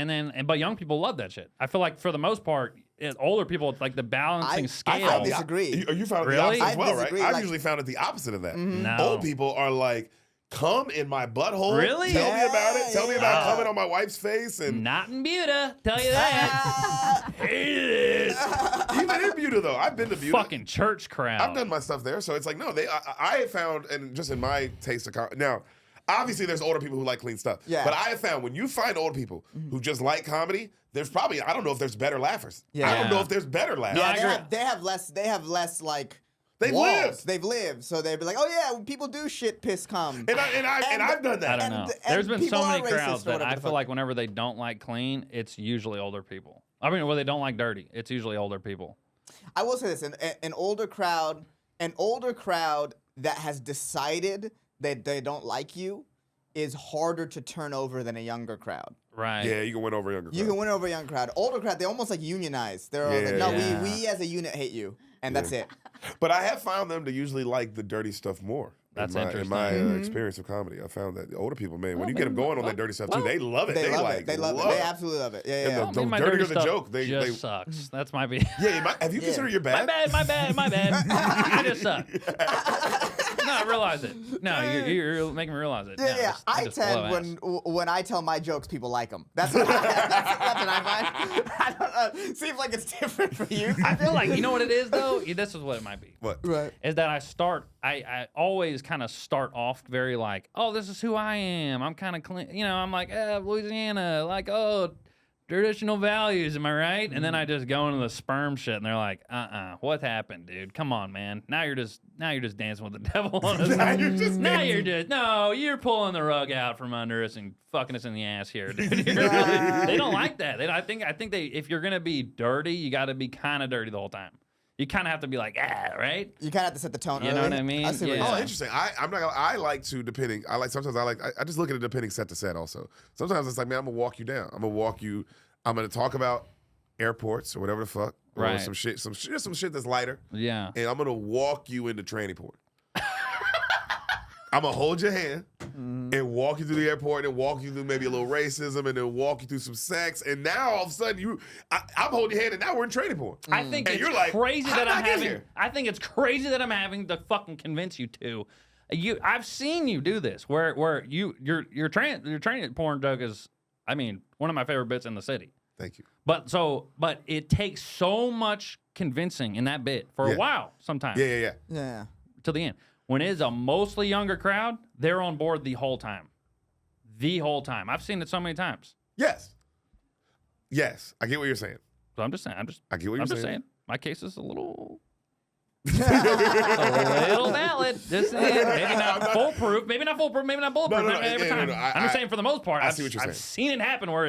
But young people love that shit. I feel like for the most part, older people, it's like the balancing scale. I disagree. You found it the Really? opposite as I well, right? disagree, I've like- usually found it the opposite of that. No. Old people are like, come in my butthole. Really? Tell me about it. Tell me about yeah. coming on my wife's face. And Not in Buda, tell you that. Hate it. even in Buda, though. I've been to Buda. Fucking church crowd. I've done my stuff there. So it's like, no, I have found, and just in my taste of comedy. Now, obviously, there's older people who like clean stuff. Yeah. But I have found when you find old people who just like comedy, there's probably, I don't know if there's better laughers. Yeah. I don't know if there's better laughers. No, I Yeah, agree. they have less like They've walls. lived. They've lived, so they'd be like, oh yeah, people do shit, piss, cum. And I've done that. I don't and- know. and There's been people so are many racist crowds or that whatever I the feel fuck. like whenever they don't like clean, it's usually older people. I mean, when they don't like dirty, it's usually older people. I will say this: an older crowd that has decided that they don't like you is harder to turn over than a younger crowd. Right. Yeah, you can win over a younger You crowd. can win over a young crowd. Older crowd, they almost like unionize. They're all like, Yeah. no, Yeah. we as a unit hate you, and that's it. But I have found them to usually like the dirty stuff more. That's in my interesting. experience of comedy, I found that the older people, man, when Well, you get them maybe- going on well, that dirty stuff well, too, they love it. They love like, it. They love it. They absolutely love it. Yeah, And yeah. the- yeah. the my dirtier dirty the stuff joke, they- just sucks. That's my be. Yeah, have you considered your My bad? bad. I just suck. No, I realize it. No, you're making me realize it. Yeah, No, yeah. I I just blow tend ass. when I tell my jokes, people like them. That's what that's what I find. I don't know. Seems like it's different for you. I feel like, you know what it is, though? This is what it might be. What? Right. Is that I always kind of start off very like, oh, this is who I am. I'm kind of clean. You know, I'm like, Louisiana, like, oh, traditional values, am I right? And then I just go into the sperm shit, and they're like, what happened, dude? Come on, man. Now you're just dancing with the devil on us. You're pulling the rug out from under us and fucking us in the ass here, dude. They don't like that. I think if you're gonna be dirty, you got to be kind of dirty the whole time. You kind of have to be like, right? You kind of have to set the tone. You know early. what I mean? I see what Yeah. you're Oh, saying. interesting. I'm not gonna. I like to sometimes I just look at it depending set to set. Also, sometimes it's like, man, I'm gonna walk you down. I'm gonna talk about airports or whatever the fuck, or Right. some shit that's lighter, Yeah. and I'm gonna walk you into tranny porn. I'm gonna hold your hand and walk you through the airport and walk you through maybe a little racism and then walk you through some sex. And now all of a sudden I'm holding your hand and now we're in training porn. I think And it's you're like, crazy how that did I I'm get having. here? I think it's crazy that I'm having to fucking convince you to. I've seen you do this where your training porn joke is, I mean, one of my favorite bits in the city. Thank you. But it takes so much convincing in that bit for a while sometimes. Yeah. Till the end. When it is a mostly younger crowd, they're on board the whole time. The whole time. I've seen it so many times. Yes. I get what you're saying. So I'm just saying. I get what you're saying. My case is a little valid. Just saying. Maybe not foolproof. Maybe not bulletproof. No, every time. I'm just saying for the most part. I see what you're saying. I've seen it happen where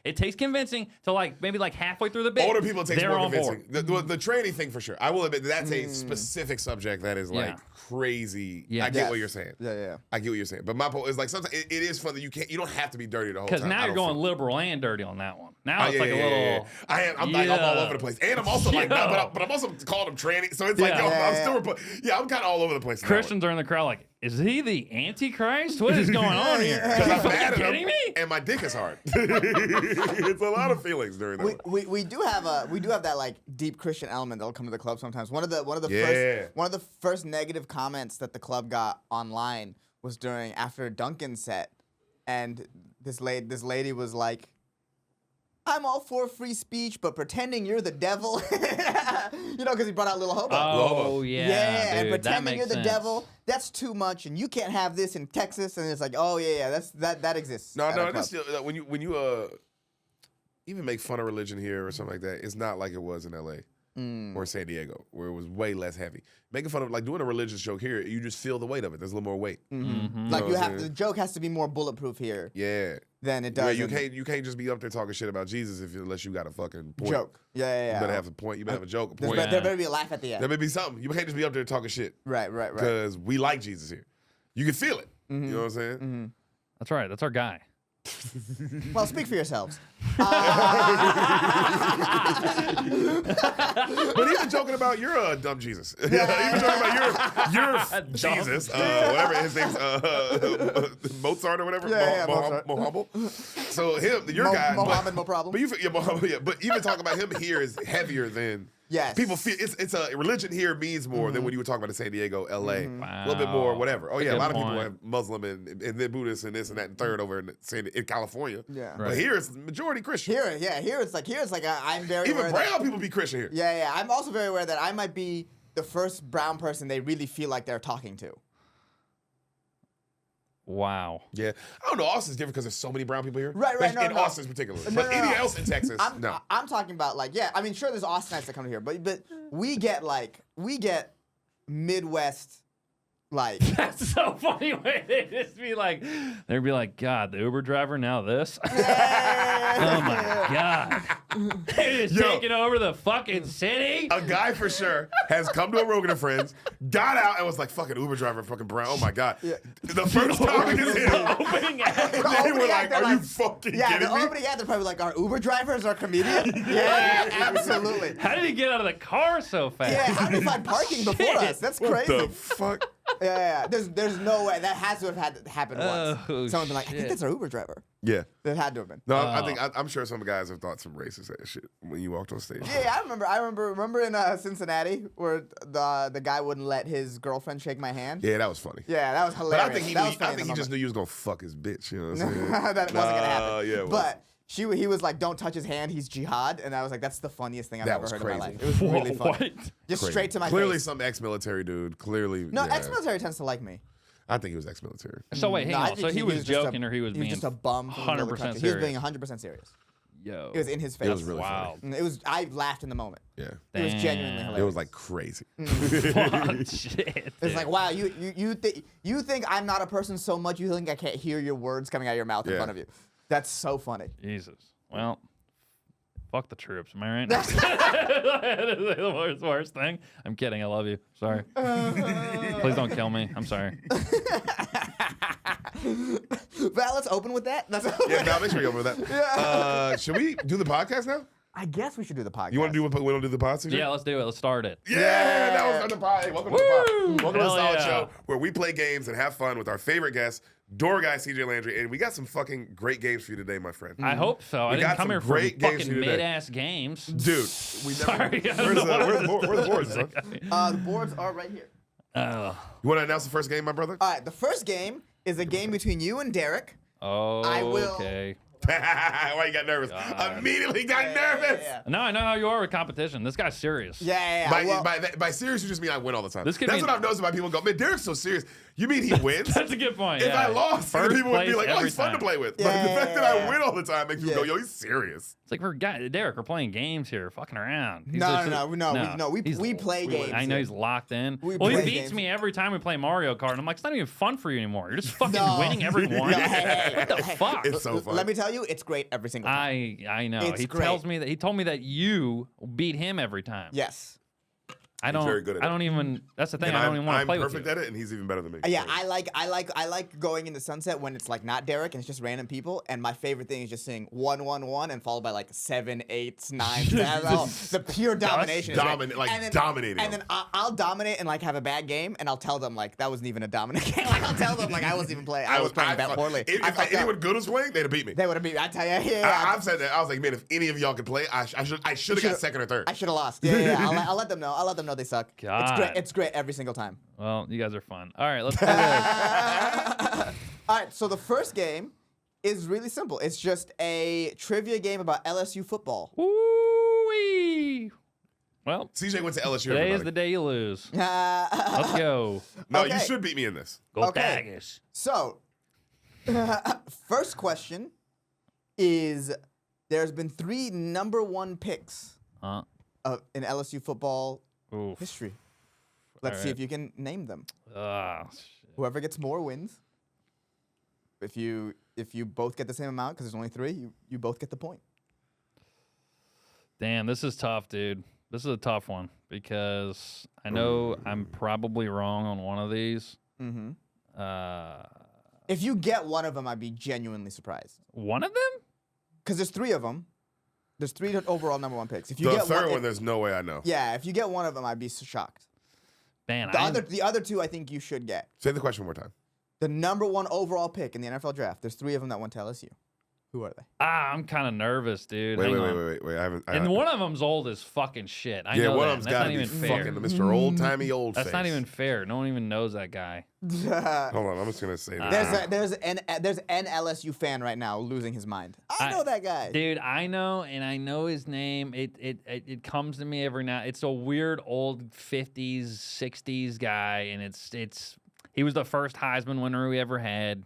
it takes convincing to maybe halfway through the bit. Older people, it takes they're more on convincing. board. The training thing for sure. I will admit that's a specific subject that is like crazy. Yeah. I get what you're saying. Yeah. I get what you're saying. But my point is like sometimes it is fun that you don't have to be dirty the whole time. Because now you're going liberal and dirty on that one. Now it's a little. I'm like I'm all over the place, and I'm also like, but I'm also calling them tranny. So it's like, I'm still, I'm kind of all over the place. Christians are in the crowd like, is he the Antichrist? What is going on here? Because I'm mad at him, kidding me? and my dick is hard. It's a lot of feelings during that. We do have that like deep Christian element that'll come to the club sometimes. One of the first negative comments that the club got online was after Duncan's set, and this lady was like, I'm all for free speech, but pretending you're the devil, because he brought out Lil Hobo. Oh, yeah. and Dude, pretending you're the sense. devil, that's too much, and you can't have this in Texas. And it's like, that exists. No, at our that's club. still, when you even make fun of religion here or something like that, it's not like it was in LA or San Diego, where it was way less heavy. Making fun of doing a religious joke here, you just feel the weight of it. There's a little more weight. Mm-hmm. Like the joke has to be more bulletproof here. Yeah. Than it does. You can't just be up there talking shit about Jesus unless you got a fucking point. Joke. Yeah. You better have a point. You better have a joke. A point. There better be a laugh at the end. There may be something. You can't just be up there talking shit. Right. Because we like Jesus here. You can feel it. You know what I'm saying? Mm-hmm. That's right. That's our guy. Well, speak for yourselves. But even joking about your dumb Jesus. Even joking about your Jesus. Whatever his name's Mozart or whatever. Mozart. Mohammed. So your guy. Mohammed, no problem. But Mohammed, but even talking about him here is heavier than. Yes. People feel it's a religion here means more than when you were talking about in San Diego, LA. Wow. A little bit more, whatever. Oh yeah, a lot of people point. have Muslim and then Buddhist and this and that and third over in California. Yeah. But here it's majority Christian. Here it's like I'm very Even aware brown people be Christian here. Yeah. I'm also very aware that I might be the first brown person they really feel like they're talking to. Wow. Yeah, I don't know. Austin's different because there's so many brown people here. Right. In Austin particularly. But anything else in Texas, no. I'm talking about I mean, sure, there's Austinites that come here, but we get Midwest. That's so funny way they'd be like, God, the Uber driver, now this. Yeah. Oh my God. They're just taking over the fucking city. A guy for sure has come to a Rogan and Friends, got out and was like, fucking Uber driver, fucking brown. Oh my God. Yeah. The first topic is him. Opening act. They were like, are you fucking kidding me? Opening act, they're probably like, are Uber drivers our comedian? Yeah, absolutely. How did he get out of the car so fast? Yeah, how did he find parking before us? That's crazy. What the fuck? Yeah. There's no way. That has to have happened once. Oh, Someone been like, I think shit. that's our Uber driver. Yeah. That had to have been. No, I'm sure some guys have thought some racist ass shit when you walked on stage. Yeah, I remember in Cincinnati where the guy wouldn't let his girlfriend shake my hand. Yeah, that was funny. Yeah, that was hilarious. But I think he just knew you was gonna fuck his bitch. You know what I'm saying? That wasn't gonna happen. Yeah, but he was like, don't touch his hand, he's jihad, and I was like, that's the funniest thing I've ever heard in my life. It was really funny. What? Just Crazy. straight to my Clearly face. some ex-military dude. Clearly. No, yeah. ex-military tends to like me. I think he was ex-military. So wait, hang No, I on. think So he was just a- joking or he was being just a bum from the middle of the 100% country. serious? He was being 100% serious. Yo. It was in his face. It was really Wow. funny. It was. I laughed in the moment. Yeah. It was genuinely Damn. hilarious. It was like crazy. Fuck, shit. It's like, wow, you think I'm not a person so much you think I can't hear your words coming out of your mouth in front of you. That's so funny. Jesus. Well, fuck the troops. Am I right? the worst thing. I'm kidding. I love you. Sorry. Please don't kill me. I'm sorry. Val, let's open with that. Yeah, Val, make sure you over that. Yeah. Should we do the podcast now? I guess we should do the podcast. You want to do we don't do the podcast? Yeah, let's do it. Let's start it. Yeah, that was on the pod. Hey, welcome to the pod. Welcome to the Hell Solid yeah. Show. show where we play games and have fun with our favorite guests, door guy CJ Landry, and we got some fucking great games for you today, my friend. I hope so. I didn't come here for fucking mid-ass games. Dude, we never. Sorry, Where are the boards, son? The boards are right here. You want to announce the first game, my brother? All right, the first game is a game between you and Deric. Oh, I will- okay. Why you got nervous? Immediately got nervous. Yeah. Now I know how you are with competition. This guy's serious. Yeah. By serious, you just mean I win all the time. This could That's be- what I've noticed about people go, man, Deric's so serious. You mean he wins? That's a good point. If yeah. I lost, then First people would be place like, oh, every he's fun to time. play with. Yeah, But the fact that yeah. I win all the time makes people go, yo, he's serious. It's like Deric, we're playing games here, fucking around. No. We play games. I know he's locked in. We Well, he play beats games. me every time we play Mario Kart. And I'm like, it's not even fun for you anymore. You're just fucking winning every one. Hey, What the fuck? It's so fun. Let me tell you, it's great every single time. I know. It's He great. told me that you beat him every time. Yes. I don't. very good at I it. don't even. That's the thing. And I don't even want to play I'm with perfect you. at it, and he's even better than me. Yeah, So- I like going into Sunset when it's like not Deric and it's just random people. And my favorite thing is just saying 1-1-1 and followed by like 7, 8, 9. The pure domination. is great. Dominating And then I'll dominate and like have a bad game, and I'll tell them like that wasn't even a dominant game. Like I'll tell them like I wasn't even playing. I was playing that poorly. If anyone good was playing, they'd have beat me. They would have beat me. I tell you, yeah. I've said that. I was like, man, if any of y'all could play, I should have got second or third. I should have lost. Yeah. I'll let them know. I'll let them know they suck. God. It's great every single time. Well, you guys are fun. All right, let's do this. All right, so the first game is really simple. It's just a trivia game about LSU football. Woo-wee. Well, CJ went to LSU. today is everybody. the day you lose. Let's go. No, Okay. you should beat me in this. Go Okay. Tigers. So, first question is: there's been 3 number 1 picks in LSU football Oof. history. Let's see if you can name them. Shit. Whoever gets more wins. If you both get the same amount, because there's only 3, you both get the point. Damn, this is tough, dude. This is a tough one because I know I'm probably wrong on one of these. Mm-hmm. Uh, If you get one of them, I'd be genuinely surprised. one of them? Because there's 3 of them. There's 3 overall number 1 picks. If you The get third one, if- there's no way I know. yeah, if you get one of them, I'd be shocked. Man, The other 2, I think you should get. Say the question one more time. The number 1 overall pick in the NFL draft. There's 3 of them that went to LSU. Who are they? I'm kind of nervous, dude. Wait. Hang on. I haven't. And one of them's old as fucking shit. I yeah, know one that. of them's That's got not to be even fair. fucking Mr. Old Timey Old That's Face. not even fair. No one even knows that guy. Hold on, I'm just gonna say that. There's an LSU fan right now losing his mind. I know that guy. Dude, I know, and I know his name. It comes to me every now. It's a weird old 50s, 60s guy, and it's he was the first Heisman winner we ever had.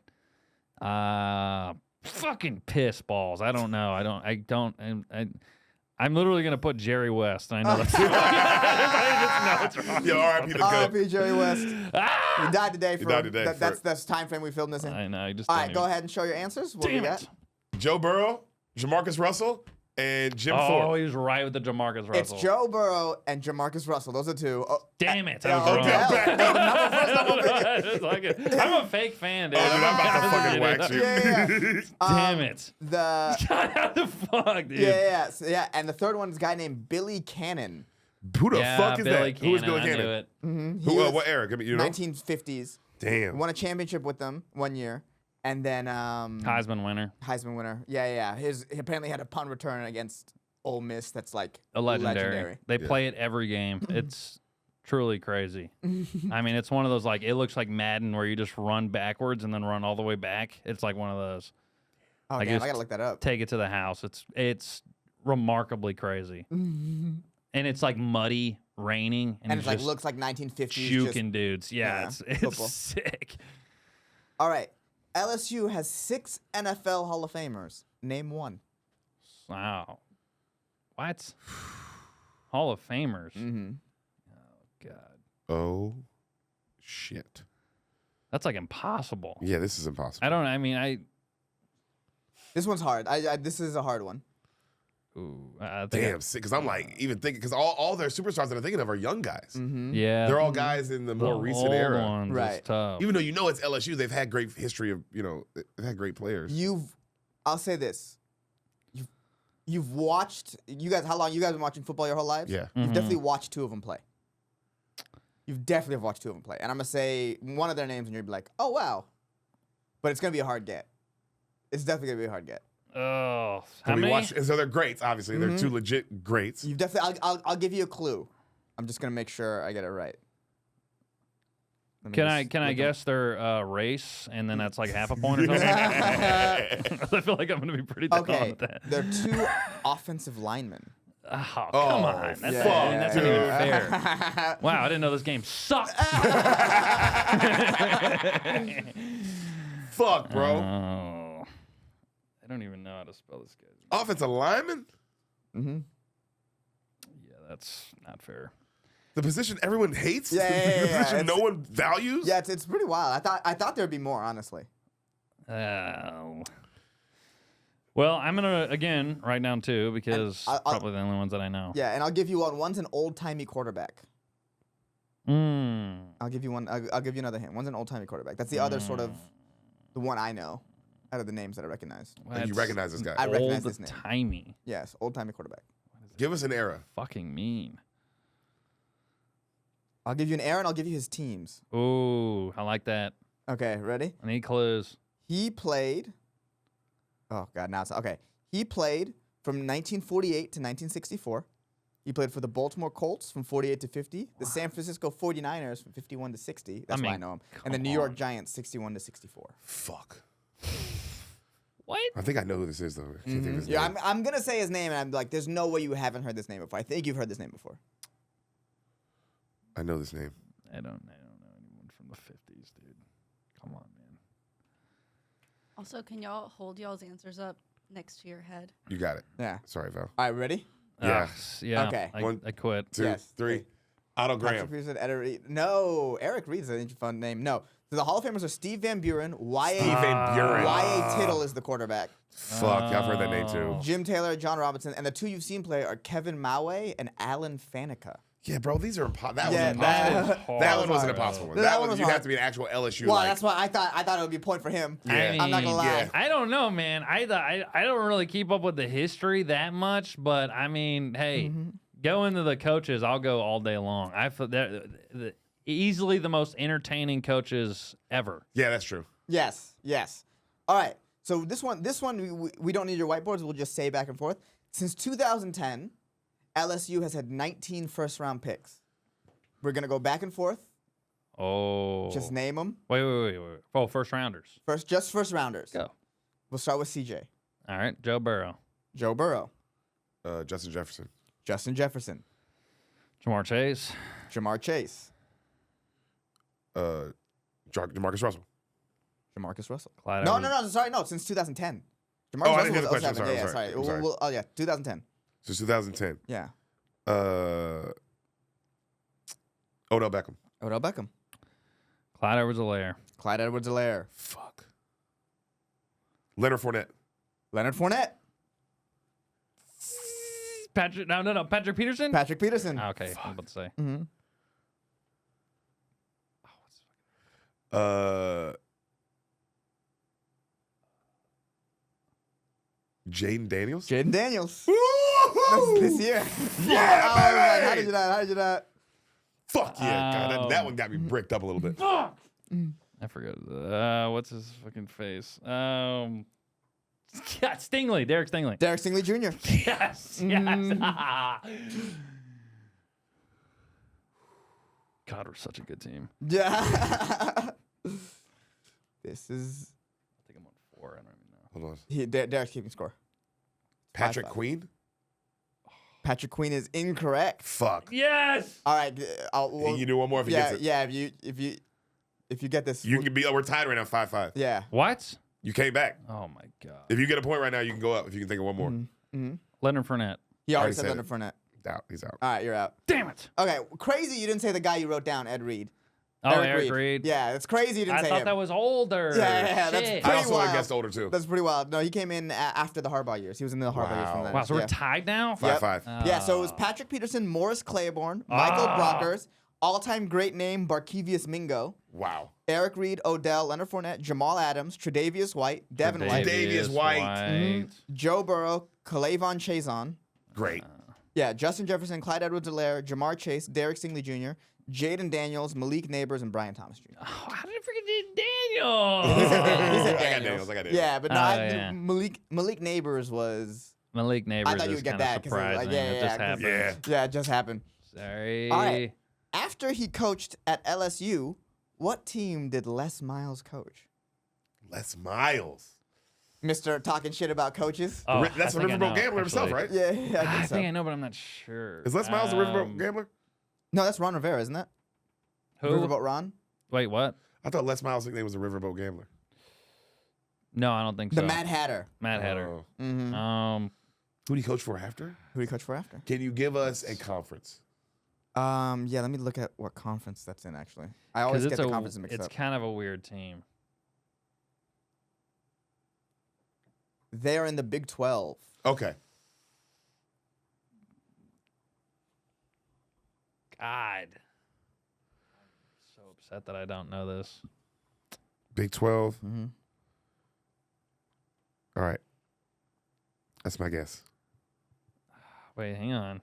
Fucking piss balls. I don't know. I'm literally gonna put Jerry West. I know that's wrong. I just know it's wrong. Yo, R.I.P. the goat. R.I.P. Jerry West. Ah! He died today. That's for- the time frame we filmed this in. I know. Just All right, go ahead and show your answers. What do you Damn got? it. Joe Burrow, Jamarcus Russell, and Jim Oh, Thorpe. he was right with the Jamarcus Russell. It's Joe Burrow and Jamarcus Russell. Those are 2. Oh, Damn it. I yeah, was okay. wrong. I'm a fake fan, dude. Oh, dude, I'm about to fucking wax you. Yeah. Damn it. The What the fuck, dude? yeah. And the third one is a guy named Billy Cannon. Who the Yeah, fuck is Billy that? Who is Billy I knew Cannon? it. He was What era? Give me, you know? 1950s. Damn. Won a championship with them 1 year, and then Heisman winner. Heisman winner. Yeah. He apparently had a punt return against Ole Miss. That's like A legendary. They play it every game. It's truly crazy. I mean, it's one of those, like, it looks like Madden where you just run backwards and then run all the way back. It's like one of those. Oh I damn! guess I gotta look that up. Take it to the house. It's remarkably crazy. And it's like muddy, raining, And he's it's like just looks like 1950s. juking dudes. Yeah, yeah, it's football. sick. All right. LSU has 6 NFL Hall of Famers. Name one. Wow. What? Hall of Famers. Mm-hmm. Oh, God. Oh, shit. That's like impossible. Yeah, this is impossible. This one's hard. This is a hard one. Damn, because I'm like even thinking because all their superstars that I'm thinking of are young guys. Mm-hmm. Yeah. They're all guys in the more recent old era. ones is Right. tough. Even though you know it's LSU, they've had great history of they've had great players. I'll say this. You've watched. You guys, how long you guys been watching football your whole lives? Yeah. You've definitely watched 2 of them play. You've definitely watched two of them play. And I'm going to say one of their names and you'll be like, oh, wow. But it's going to be a hard get. It's definitely going to be a hard get. Oh, So how many? So they're greats, obviously. They're two legit greats. You've definitely, I'll give you a clue. I'm just going to make sure I get it right. Can I guess their race, and then that's like half a point or something? I feel like I'm going to be pretty down Okay, with that. they're two offensive linemen. Oh, come on. That's, that's not even fair. Wow, I didn't know this game sucked. Fuck, bro. Oh. I don't even know how to spell this guy's name. Offensive lineman? Mm-hmm. Yeah, that's not fair. The position everyone hates? Yeah, The position no one values? Yeah, it's pretty wild. I thought there'd be more, honestly. Oh. Well, I'm going to, again, write down two because probably the only ones that I know. Yeah, and I'll give you one. One's an old-timey quarterback. I'll give you one. I'll give you another hint. One's an old-timey quarterback. That's the other sort of, the one I know out of the names that I recognize. And you recognize this guy? I recognize this name. Old-timey. Yes, old-timey quarterback. Give us an era. Fucking mean. I'll give you an era and I'll give you his teams. Ooh, I like that. Okay, ready? I need clues. He played. Oh God, now it's okay. He played from 1948 to 1964. He played for the Baltimore Colts from 48 to 50. The San Francisco 49ers from 51 to 60. That's why I know him. And the New York Giants 61 to 64. Fuck. What? I think I know who this is, though. I can't think of his Yeah, name. I'm gonna say his name, and I'm like, there's no way you haven't heard this name before. I think you've heard this name before. I know this name. I don't know anyone from the 50s, dude. Come on, man. Also, can y'all hold y'all's answers up next to your head? You got it. Yeah. Sorry, Val. All right, ready? Yeah. Yeah. Okay. I quit. 2, Yes. 3. Otto Patrick Graham. Peterson, Ed Reed. No, Eric Reed's an fun name. No. So the Hall of Famers are Steve Van Buren, Steve Van Buren. Y.A. Tittle is the quarterback. Fuck, I've heard that name, too. Jim Taylor, John Robinson, and the two you've seen play are Kevin Maue and Alan Faneca. Yeah, bro, these are that was Yeah, impossible. That one wasn't impossible. That That one was was you hard. have to be an actual LSU. Well, like, that's why I thought it would be a point for him. Yeah. I'm not gonna lie. Yeah. I don't know, man. I don't really keep up with the history that much, but I mean, hey, go into the coaches. I'll go all day long. I feel they're easily the most entertaining coaches ever. Yeah, that's true. Yes. All right. So this one, we don't need your whiteboards. We'll just say back and forth. Since 2010, LSU has had 19 first-round picks. We're gonna go back and forth. Oh. Just name them. Wait. Oh, first rounders. Just first rounders. Go. We'll start with CJ. All right, Joe Burrow. Joe Burrow. Justin Jefferson. Justin Jefferson. Jamar Chase. Jamar Chase. Demarcus Russell. Jamarcus Russell. Clyde No. Edwards- Sorry, no. Since 2010. Jamarcus Oh, I Russell didn't hear the was question. 07. Sorry, Yeah, sorry. sorry. I'm sorry. Oh yeah, 2010. Since 2010. Yeah. Odell Beckham. Odell Beckham. Clyde Edwards-Helaire. Clyde Edwards-Helaire. Fuck. Leonard Fournette. Leonard Fournette. Patrick Peterson? Patrick Peterson. Okay, I'm about to say. Mm-hmm. Jaden Daniels. Jaden Daniels. Woo-hoo! This year. Yeah, I was like, baby! how did you not? Fuck yeah. God, that one got me bricked up a little bit. I forget. What's his fucking face? Yeah, Stingley. Derek Stingley. Deric Stingley Jr. Yes. God, we're such a good team. Yeah. This is. I think I'm on 4. I don't even know. Hold on. Derek's keeping score. Patrick 5-5. Queen? Patrick Queen is incorrect. Fuck. Yes. All right. You can do one more if he yeah, gets it. yeah. If you get this, You can be. We're tied right now, 5-5. yeah. What? You came back. Oh my God. If you get a point right now, you can go up. If you can think of one more. Mm-hmm. Leonard Fournette. He already Already said said Leonard Fournette. Out. He's out. All right, you're out. Damn it. Okay, crazy you didn't say the guy you wrote down, Ed Reed. Oh, Eric Reed. Yeah, it's crazy you didn't I say thought him. that was older. Yeah, that's Shit. pretty I also would have wild. guessed older too. That's pretty wild. No, he came in after the Harbaugh years. He was in the Harbaugh years from Wow. then. Wow, so we're yeah. tied now? 5-5. Yeah, so it was Patrick Peterson, Morris Claiborne, Michael Brockers, all-time great name Barkevius Mingo, Wow. Eric Reed, Odell, Leonard Fournette, Jamal Adams, Tre'Davious White, Devin White, Tre'Davious White. Joe Burrow, Kalavon Chazon. Great. Yeah, Justin Jefferson, Clyde Edwards-Helaire, Jamar Chase, Deric Stingley Jr., Jaden Daniels, Malik Neighbors, and Brian Thomas Jr. Oh, how did I forget Daniel? He said I got Daniels. Daniels. Yeah, but no, Oh, yeah. Malik Neighbors was. Malik Neighbors I thought you is would get kind of that 'cause it was surprising. like, yeah, It yeah, just 'cause- happened. Yeah. Yeah, it just happened. Sorry. All right. After he coached at LSU, what team did Les Miles coach? Les Miles. Mr. Talking shit about coaches. Oh, That's I a think I Riverboat know, Gambler himself, actually. right? Yeah, I I think so. think I know, but I'm not sure. Is Les Miles a Riverboat Gambler? No, that's Ron Rivera, isn't it? Who? Riverboat Ron? Wait, what? I thought Les Miles' nickname was a Riverboat Gambler. No, I don't think The so. Mad Hatter. Mad Hatter. Oh. Mm-hmm. Who did he coach for after? Who did he coach for after? Can you give us a conference? Yeah, let me look at what conference that's in, actually. I always get the conferences mixed it's up. kind of a weird team. They're in the Big 12. Okay. God. I'm so upset that I don't know this. Big 12. Mm-hmm. All right. That's my guess. Wait, hang on.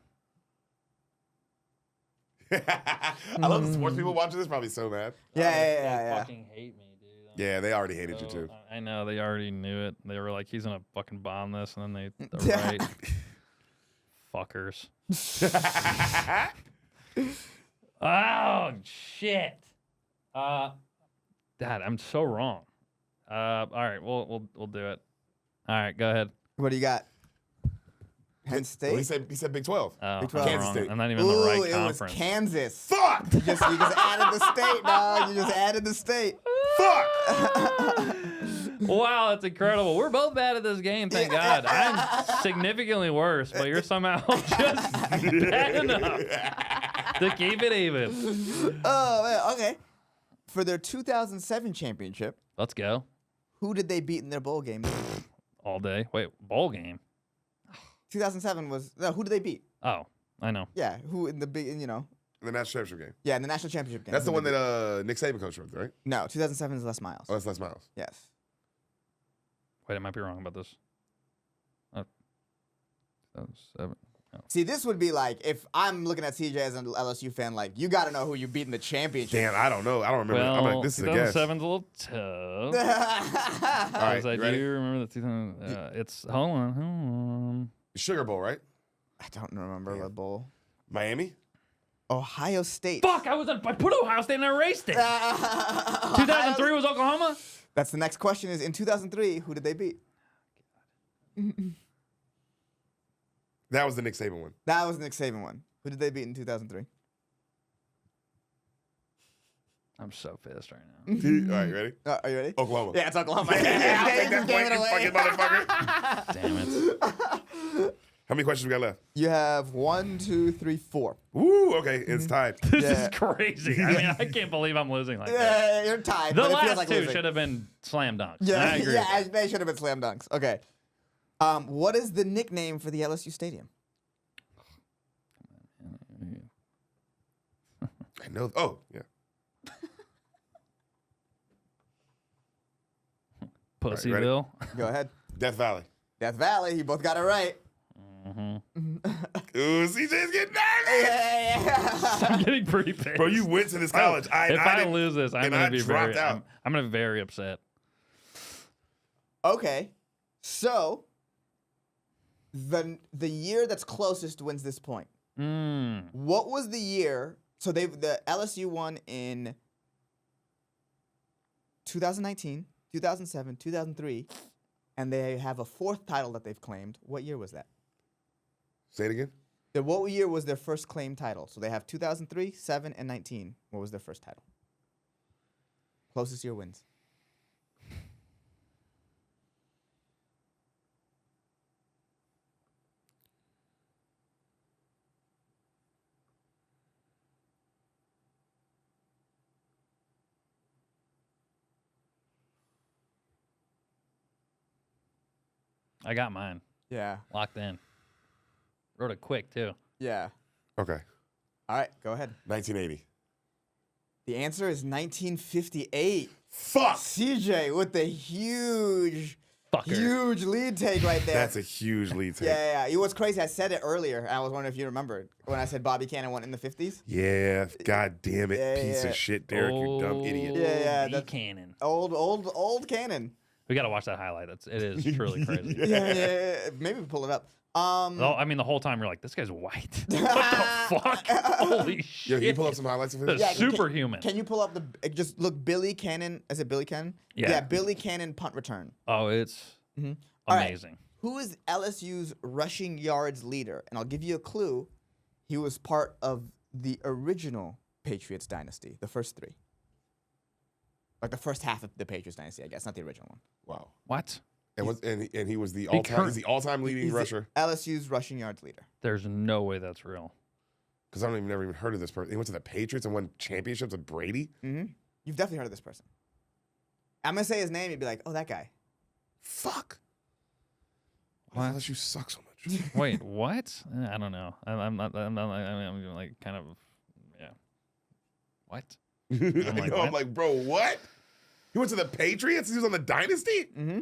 I love the sports people watching this probably so mad. Yeah, They yeah. fucking hate me, dude. Yeah, they already hated you So, too. I know they already knew it. They were like, he's gonna fucking bomb this, and then they're Yeah. right. Fuckers. Oh shit. Dad, I'm so wrong. All right, we'll do it. All right, go ahead. What do you got? Penn State? Well, he said Big 12. Oh, Big I'm 12. Kansas wrong. State. I'm not even in Ooh, the right it was conference. Kansas. Fuck! You just added the state, dog. You just added the state. Fuck! Wow, that's incredible. We're both bad at this game, thank God. I'm significantly worse, but you're somehow just bad enough to keep it even. Oh, man. Okay. For their 2007 championship, Let's go. who did they beat in their bowl game? All day. Wait, bowl game? 2007 was who did they beat? Oh, I know. Yeah, who in the big, you know? The national championship game. Yeah, in the national championship game. That's the Who one did they that Nick Saban coached with, right? beat? No, 2007 is Les Miles. Oh, that's Les Miles. Yes. Wait, I might be wrong about this. 7. See, this would be like if I'm looking at CJ as an LSU fan, like you got to know who you beat in the championship. Damn, I don't know. I don't remember. I'm Well, like, this is a guess. 2007's a little tough. All right, Because I you ready? do remember the 2000. It's hold on. Sugar Bowl, right? I don't remember what bowl. Miami? Ohio State. Fuck! I put Ohio State and I erased it. 2003 was Oklahoma. That's the next question. Is in 2003, who did they beat? That was the Nick Saban one. That was the Nick Saban one. Who did they beat in 2003? I'm so pissed right now. All right, you ready? Are you ready? Oklahoma. Yeah, it's Oklahoma. Yeah, I'll take that Just gave point, it you away. fucking motherfucker. Damn it. How many questions we got left? You have 1, 2, 3, 4. Ooh, okay, it's tied. This Yeah. is crazy. I mean, I can't believe I'm losing like that. Yeah, you're tied. The but it feels last like two losing. should have been slam dunks. I Yeah, agree. yeah, they should have been slam dunks. Okay. What is the nickname for the LSU stadium? I know. Oh, yeah. Pussyville. Go ahead. Death Valley. Death Valley. You both got it right. Ooh, CJ's getting nervous. I'm getting pretty pissed. Bro, you went to this college. If I didn't- lose this, I'm and gonna I be dropped very. out. I'm gonna be very upset. Okay. So the year that's closest wins this point. What was the year? So the LSU won in 2019, 2007, 2003, and they have a fourth title that they've claimed. What year was that? Say it again. What year was their first claimed title? So they have 2003, 7, and 19. What was their first title? Closest year wins. I got mine Yeah. locked in. Wrote it quick too. Yeah. Okay. All right, go ahead. 1980. The answer is 1958. Fuck. CJ with the huge fucker. Huge lead take right there. That's a huge lead take. Yeah. It was crazy. I said it earlier, and I was wondering if you remembered when I said Bobby Cannon won in the 50s. Yeah, god damn it, Yeah, piece yeah. of shit, Deric, you dumb idiot. Yeah, B that's- Cannon. Old Cannon. We gotta watch that highlight. It is truly crazy. Yeah. Maybe we pull it up. Oh, I mean, the whole time you're like, this guy's white. What the fuck? Holy Yo, shit. can you pull up some highlights of him? The superhuman. Can you pull up just look Billy Cannon? Is it Billy Cannon? Yeah. Billy Cannon punt return. Oh, it's All right. amazing. Who is LSU's rushing yards leader? And I'll give you a clue. He was part of the original Patriots dynasty, the first three. Like the first half of the Patriots dynasty, I guess, not the original one. Wow. What? And he was the all-time. He's the all-time leading He's the rusher. LSU's rushing yards leader. There's no way that's real. Because never even heard of this person. He went to the Patriots and won championships with Brady. Mm-hmm. You've definitely heard of this person. I'm gonna say his name. You'd be like, "Oh, that guy." Fuck. What? Why LSU suck so much? Wait, what? I don't know. I'm not I'm like kind of, yeah. What? I'm what? like, bro, what? He went to the Patriots. He was on the dynasty. Mm-hmm.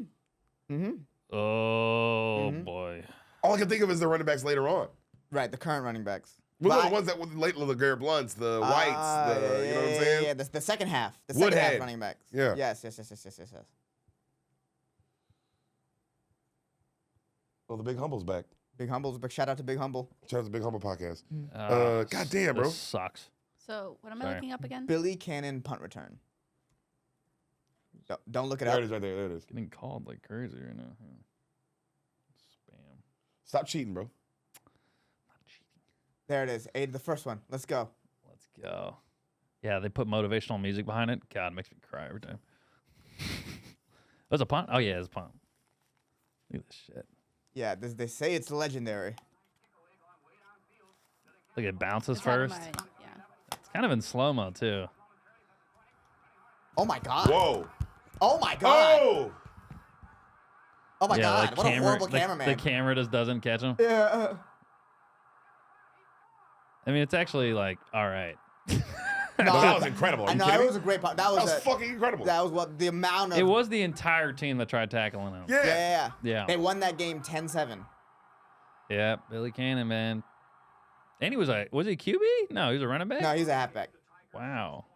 Mm-hmm. Oh boy. All I can think of is the running backs later on. Right, the current running backs. Well, But- the ones that were late, the Garrett Blunts, the Whites, you know what I'm saying? Yeah, the second half. The second half Woodhead. running backs. Yeah. Yes. Well, the Big Humble's back. Big Humble. Big shout out to Big Humble. Shout out to Big Humble podcast. Uh, goddamn, bro. This sucks. So what am I Sorry. looking up again? Billy Cannon punt return. Don't look it There up. it is, right there. There it is. Getting called like crazy right now. Spam. Stop cheating, bro. Not cheating. There it is. The first one. Let's go. Let's go. Yeah, they put motivational music behind it. God, it makes me cry every time. Was a punt? Oh yeah, it's a punt. Look at this shit. Yeah, they say it's legendary. Look, it bounces It's out of first. yeah. It's kind of in slow mo too. Oh my god. Whoa. Oh my god. Oh! Oh my yeah, god. the What a horrible the cameraman. The camera just doesn't catch him. Yeah. I mean, it's actually like all right. No, that was incredible. Are I you know kidding it me? was a great punt. That That was was fucking incredible. that was what the amount of It was the entire team that tried tackling him. Yeah. Yeah. Yeah. They won that game 10-7. Yeah, Billy Cannon, man. And he was he a QB? No, he was a running back. No, he's a halfback. Wow.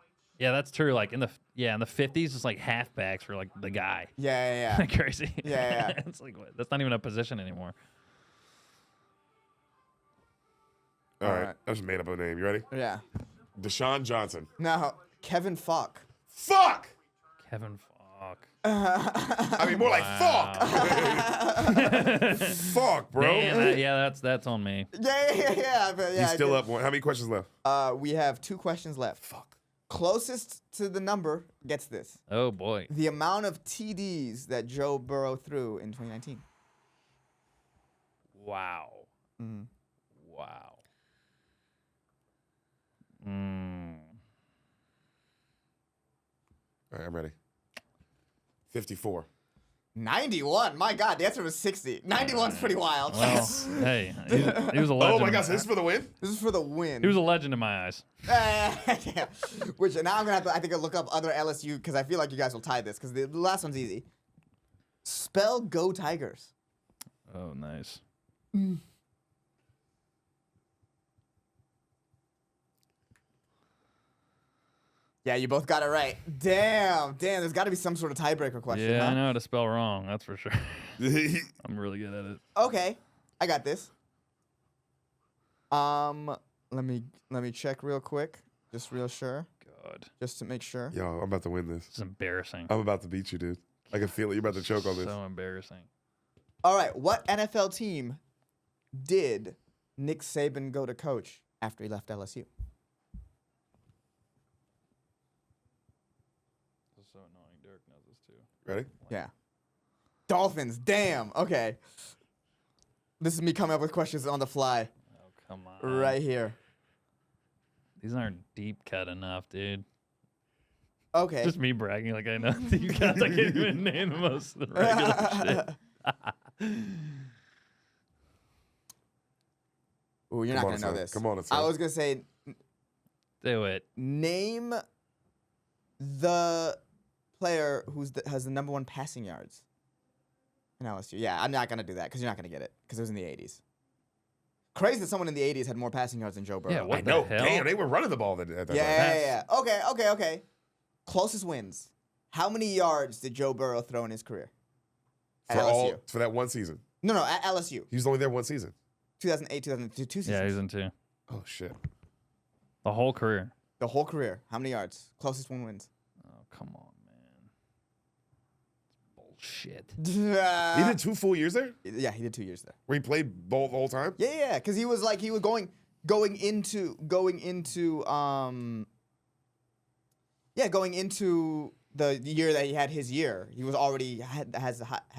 Yeah, that's true. Like in the 50s, it's like halfbacks were like the guy. Yeah. Crazy. Yeah. It's like what? That's not even a position anymore. All right. Alright. I just made up a name. You ready? Yeah. Deshaun Johnson. No, Kevin Falk. Fuck! Kevin Falk. I mean, more like fuck. Fuck, bro. Damn, that's on me. Yeah. But yeah, He's still up one. How many questions left? We have 2 questions left. Fuck. Closest to the number gets this. Oh boy. The amount of TDs that Joe Burrow threw in 2019. Wow. Mhm. Wow. All right, I'm ready. 54. 91. My God, the answer was 60. 91's pretty wild. Well, hey, he was a legend. Oh my gosh, this is for the win? This is for the win. He was a legend in my eyes. Yeah. Which now I'm gonna have to, I think, look up other LSU because I feel like you guys will tie this because the last one's easy. Spell Go Tigers. Oh, nice. Yeah, you both got it right. Damn. There's got to be some sort of tiebreaker question. Yeah, huh? I know how to spell wrong. That's for sure. He- I'm really good at it. Okay, I got this. Let me check real quick, just real sure, God, just to make sure. Yo, I'm about to win this. it's embarrassing. I'm about to beat you, dude. I can feel it. You're about to choke on this. So embarrassing. All right, what NFL team did Nick Saban go to coach after he left LSU? This is so annoying. Deric knows this too. Ready? Yeah. Dolphins. Damn. Okay. This is me coming up with questions on the fly Oh, come on. right here. These aren't deep cut enough, dude. Okay. Just me bragging like I know deep cuts. I can't even name the most of the regular shit. Ooh, you're Come not on, gonna know son. this. Come on, I son. was gonna say Do it. name the player has the #1 passing yards. In LSU. Yeah, I'm not going to do that because you're not going to get it because it was in the 80s. Crazy that someone in the 80s had more passing yards than Joe Burrow. Yeah, what I the know. hell? Damn, they were running the ball at that time. Yeah. Okay. Closest wins. How many yards did Joe Burrow throw in his career? At LSU. For that one season. No, at LSU. He was only there one season. 2008, 2002, 2 seasons. Yeah, he's in 2. Oh, shit. The whole career. The whole career. How many yards? Closest one wins. Oh, come on, man. Bullshit. He did 2 full years there? Yeah, he did 2 years there. Where he played ball the whole time? Yeah, because he was going into the year that he had his year. He was already had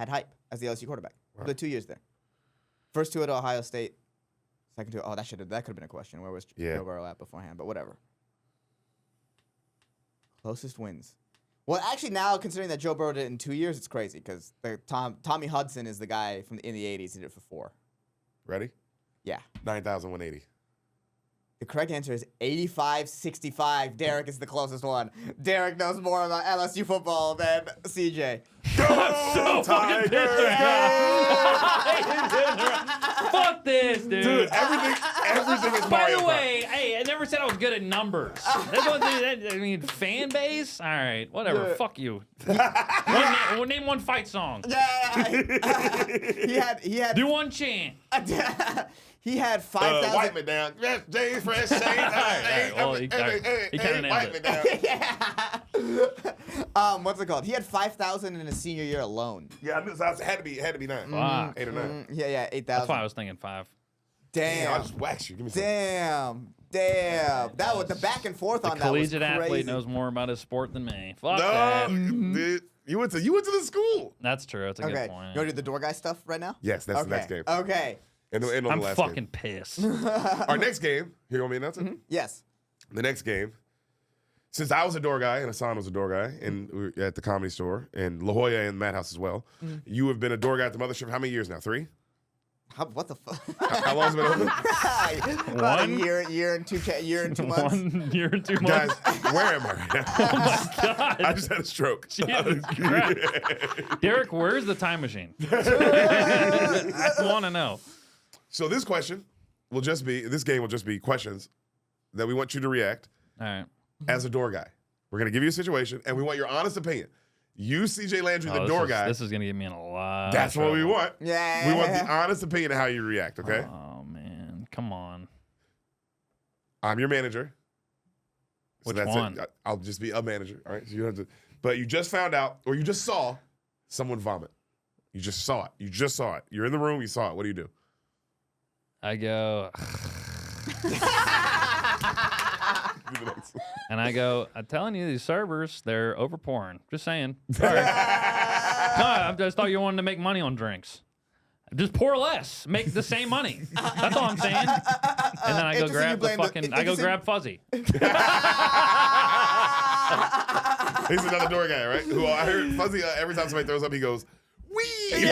hype as the LSU quarterback. Wow. The 2 years there. First 2 at Ohio State. Second 2. Oh, that could have been a question. Where was Joe Burrow at beforehand? But whatever. Closest wins. Well, actually, now considering that Joe Burrow did it in 2 years, it's crazy because Tommy Hudson is the guy in the 80s. He did it for 4. Ready? Yeah. 9,180. The correct answer is 85-65. Deric is the closest one. Deric knows more about LSU football than CJ. I'm so fucking pissed right now. Fuck this, dude. Dude, everything is By Mario the Kart. way, hey, I never said I was good at numbers. I mean, fan base? All right, whatever. Yeah. Fuck you. Name one fight song. Yeah. He had Do one chant. he had 5,000. Wipe me down. Yes, James Fresh. Well, he kinda nailed Wipe it. me down. What's it called? He had 5,000 in his senior year alone. Yeah, I knew, so it had to be 9. Fuck. 8 or 9. Yeah, 8,000. That's why I was thinking 5. Damn, I'll Damn. just wax you. Give me some. Damn. That was the back and forth The on that was collegiate crazy. athlete knows more about his sport than me. Fuck No, that. dude, you went to the school. That's true. That's a Okay. good You point. want to do the door guy stuff right now? Yes, that's Okay. the next game. Okay. And on I'm the last fucking game. pissed. Our next game. Here, you want me to announce it? Yes. The next game. Since I was a door guy and Ehsan was a door guy and we were at the Comedy Store and La Jolla and Madhouse as well, you have been a door guy at the Mothership. How many years now? 3? What the fuck? How long has it been open? About One? a year and 2 months. 1 year and 2 Guys, months. where am I right now? Oh my god. I just had a stroke. Jesus Christ. Derek, where's the time machine? I want to know. So this game will just be questions that we want you to react All right. as a door guy. We're going to give you a situation and we want your honest opinion. You, CJ Landry, the door guy. This is going to get me in a lot. That's what we want. Yeah. We want the honest opinion of how you react, okay? Oh, man. Come on. I'm your manager. Which that's one? It. I'll just be a manager, all right? So you don't have to, but you just found out or you just saw someone vomit. You just saw it. You're in the room, you saw it. What do you do? I go, and I go, I'm telling you, these servers, they're overpouring. Just saying. Sorry. No, I just thought you wanted to make money on drinks. Just pour less. Make the same money. That's all I'm saying. And then I go Interesting you grab the blame the- fucking, I go interesting- grab Fuzzy. He's another door guy, right? Who I heard Fuzzy every time somebody throws up, he goes, "Wee!" He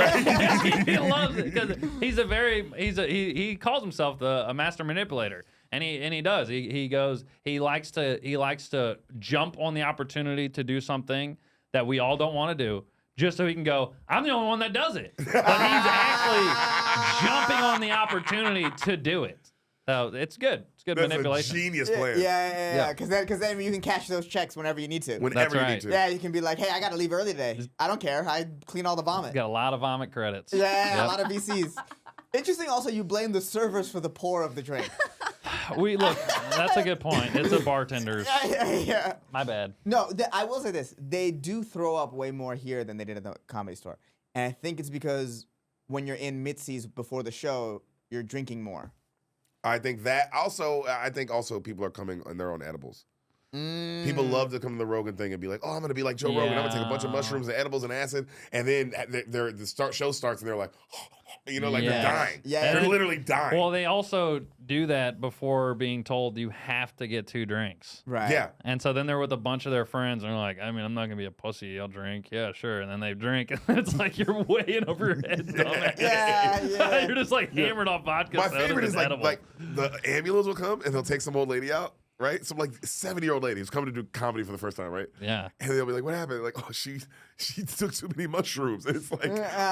loves it because he calls himself a master manipulator, and he does. He goes. He likes to jump on the opportunity to do something that we all don't want to do, just so he can go, I'm the only one that does it. But he's actually jumping on the opportunity to do it. So it's good. It's good That's manipulation. a genius Yeah, plan. yeah. Because then you can cash those checks whenever you need to. Whenever That's you right. need to. Yeah, you can be like, hey, I got to leave early today. I don't care. I clean all the vomit. Got a lot of vomit credits. Yeah, Yep. a lot of VCs. Interesting also, you blame the servers for the pour of the drink. We look. That's a good point. It's a bartender's. Yeah. My bad. No, I will say this. They do throw up way more here than they did at the Comedy Store. And I think it's because when you're in mid-seas before the show, you're drinking more. I think also people are coming on their own edibles. People love to come to the Rogan thing and be like, oh, I'm going to be like Joe Rogan. I'm going to take a bunch of mushrooms and edibles and acid. And then show starts and they're like, they're dying. Yeah. They're literally dying. Well, they also do that before being told you have to get 2 drinks. Right. yeah. And so then they're with a bunch of their friends, and they're like, I mean, I'm not going to be a pussy. I'll drink. Yeah, sure. And then they drink, and it's like you're way in over your head, dumbass. Yeah. You're just like hammered off vodka. My sodas favorite and is edibles. like the ambulance will come and they'll take some old lady out. right? Some like 70-year-old lady who's coming to do comedy for the first time, right? Yeah. And they'll be like, "What happened?" Like, "Oh, she took too many mushrooms." And it's like,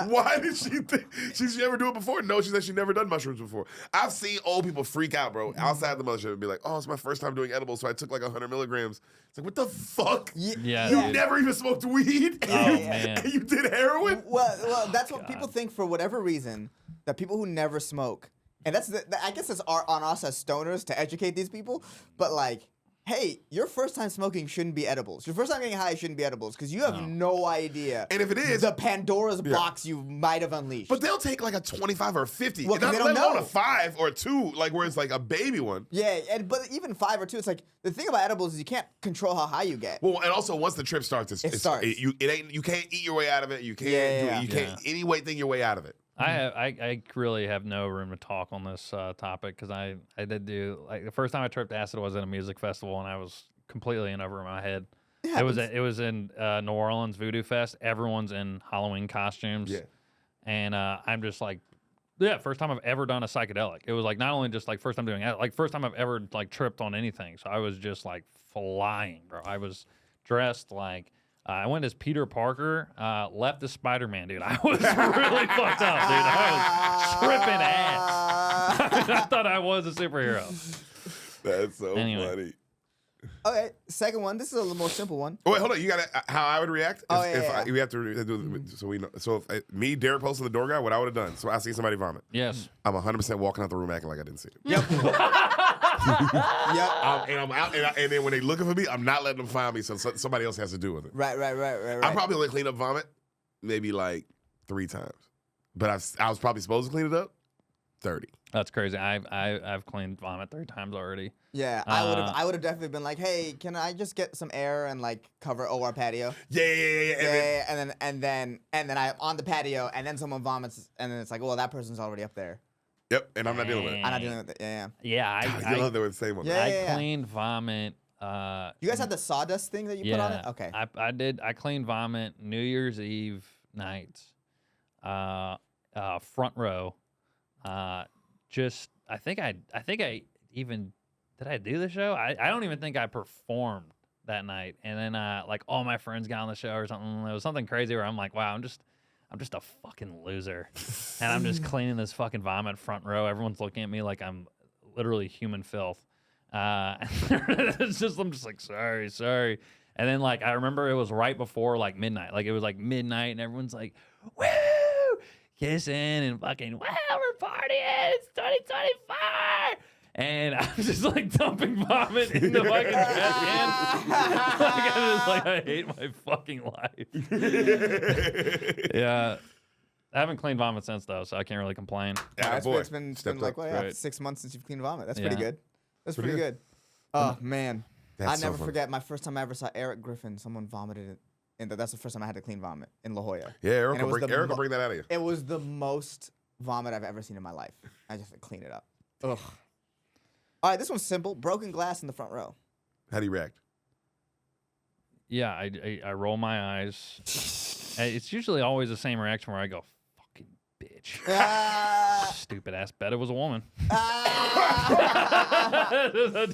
why did she think she ever do it before? No, she said she never done mushrooms before. I've seen old people freak out, bro, outside the mothership and be like, "Oh, it's my first time doing edibles, so I took like 100 milligrams." It's like, what the fuck? Yeah, You dude. never even smoked weed? Oh, man. And you did heroin? Well, that's what people think for whatever reason, that people who never smoke, and I guess it's on us as stoners to educate these people, but like, hey, your first time smoking shouldn't be edibles. Your first time getting high shouldn't be edibles because you have no idea. And if it is, the Pandora's box you might have unleashed. but they'll take like a 25 or a 50. Well, 'cause they don't let alone know. a 5 or a 2, like where it's like a baby one. Yeah, but even 5 or 2, it's like the thing about edibles is you can't control how high you get. Well, and also once the trip starts, It starts. You can't eat your way out of it. You can't you can't any way think your way out of it. I really have no room to talk on this topic because I did do like the first time I tripped acid was at a music festival and I was completely in over my head. It was in New Orleans Voodoo Fest. Everyone's in Halloween costumes. Yeah. And I'm just like, yeah, first time I've ever done a psychedelic. It was like not only just like first time doing it, like first time I've ever like tripped on anything. So I was just like flying, bro. I was dressed like. I went as Peter Parker, left as Spider-Man, dude. I was really fucked up, dude. I was tripping ass. I thought I was a superhero. That's so Anyway. funny. Okay, second one. This is a little more simple one. Oh, wait, hold on. You got how I would react? Oh, if yeah. we have to do so we know. So if me, Deric Poston, the door guy, what I would have done. So I see somebody vomit. Yes. I'm 100% walking out the room acting like I didn't see it. Yep. Yep. And I'm out, and then when they looking for me, I'm not letting them find me. So somebody else has to do with it. Right. I probably only clean up vomit maybe like 3 times, but I was probably supposed to clean it up 30. That's crazy. I've cleaned vomit 3 times already. Yeah, I would have definitely been like, hey, can I just get some air and like cover our patio? Yeah. And then I'm on the patio, and then someone vomits, and then it's like, well, that person's already up there. Yep, and I'm not dealing with it. I'm not dealing with it. Yeah. Yeah, God, you love they were the same one. Yeah. I cleaned vomit. You guys had the sawdust thing that you put on it? Okay. I did. I cleaned vomit New Year's Eve night, front row. I think I even did I do the show? I don't even think I performed that night. And then like all my friends got on the show or something. It was something crazy where I'm like, wow, I'm just a fucking loser. And I'm just cleaning this fucking vomit front row. Everyone's looking at me like I'm literally human filth. It's just I'm just like, sorry. And then like I remember it was right before like midnight. Like it was like midnight and everyone's like, woo! Kissing and fucking, wow, we're partying, it's 2024. And I'm just like dumping vomit in the fucking trash can. Like, I'm just like, I hate my fucking life. Yeah. I haven't cleaned vomit since though, so I can't really complain. Yeah, boy. It's been Stepped like up. well, yeah, Right. 6 months since you've cleaned vomit. That's Yeah. pretty good. That's Pretty pretty good. good. Oh man, That's I so never funny. forget my first time I ever saw Eric Griffin. Someone vomited it. And that's the first time I had to clean vomit in La Jolla. Yeah, Eric And it will was bring, the Eric will mo- bring that out of you. It was the most vomit I've ever seen in my life. I just had to clean it up. Ugh. All right, this one's simple. Broken glass in the front row. How do you react? Yeah, I roll my eyes. It's usually always the same reaction where I go, fucking bitch. Stupid ass. Bet it was a woman. I'm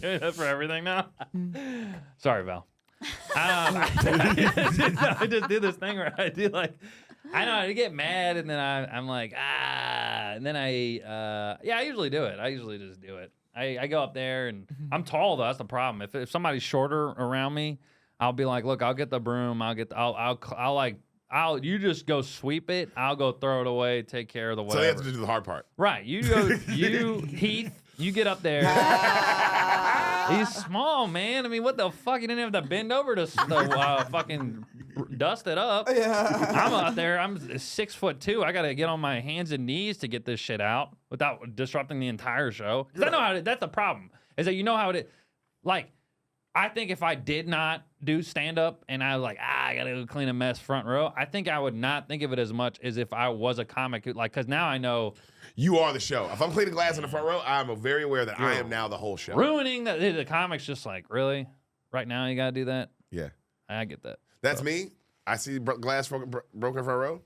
doing that for everything now. Sorry, Val. I just do this thing where I do like, I know I get mad and then I'm like, and then I usually do it. I usually just do it. I go up there and I'm tall though. That's the problem. If somebody's shorter around me, I'll be like, look, I'll get the broom. You just go sweep it. I'll go throw it away. Take care of the So they whatever. have to do the hard part. Right. Heath, you get up there. He's small, man. I mean, what the fuck? You didn't have to bend over to fucking dust it up. Yeah. I'm out there. I'm 6'2". I got to get on my hands and knees to get this shit out without disrupting the entire show. 'Cause I know how that's the problem. Is that you know how it is. Like, I think if I did not do stand-up and I was like, I got to go clean a mess front row, I think I would not think of it as much as if I was a comic. Like, because now I know You are the show. If I'm cleaning glass in the front row, I'm very aware that I am now the whole show. ruining the comic's just like, really? Right now you got to do that? Yeah. I get that. That's me. I see glass broken front row.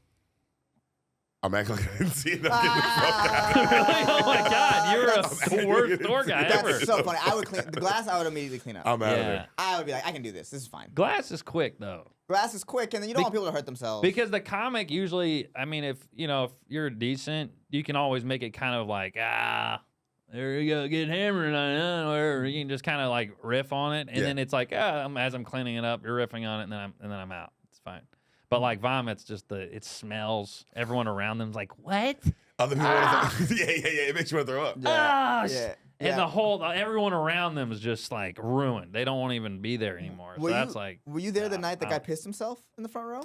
I'm acting like I didn't see it. I'm getting the fuck out. Really? Oh my God, you're the worst angry. tour guy ever. That's so funny. I would clean the glass. I would immediately clean up. I'm out of Yeah. there. I would be like, I can do this. This is fine. Glass is quick though. Glass is quick, and then you don't want people to hurt themselves. Because the comic usually, I mean, if you're decent, you can always make it kind of like, there you go, get hammered on it, or you can just kind of like riff on it, and Yeah. then it's like, as I'm cleaning it up, you're riffing on it, and then I'm out. It's fine. But like vomit's just it smells. Everyone around them's like, what? Other people want to yeah. It makes you want to throw up. Ah, yeah. And the whole everyone around them is just like ruined. They don't want to even be there anymore. So that's like. Were you there the night the guy out. pissed himself in the front row?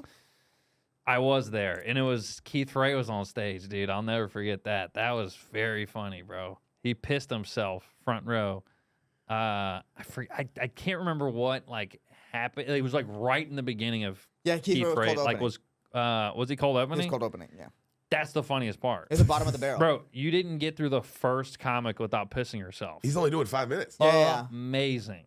I was there, and it was Keith Ray was on stage, dude. I'll never forget that. That was very funny, bro. He pissed himself front row. I can't remember what like happened. It was like right in the beginning of Yeah, Keith Ray was cold Like opening. was he cold It opening? was cold opening. Yeah, That's the funniest part. it's the bottom of the barrel. Bro, you didn't get through the first comic without pissing yourself. He's only doing 5 minutes. Yeah. Amazing.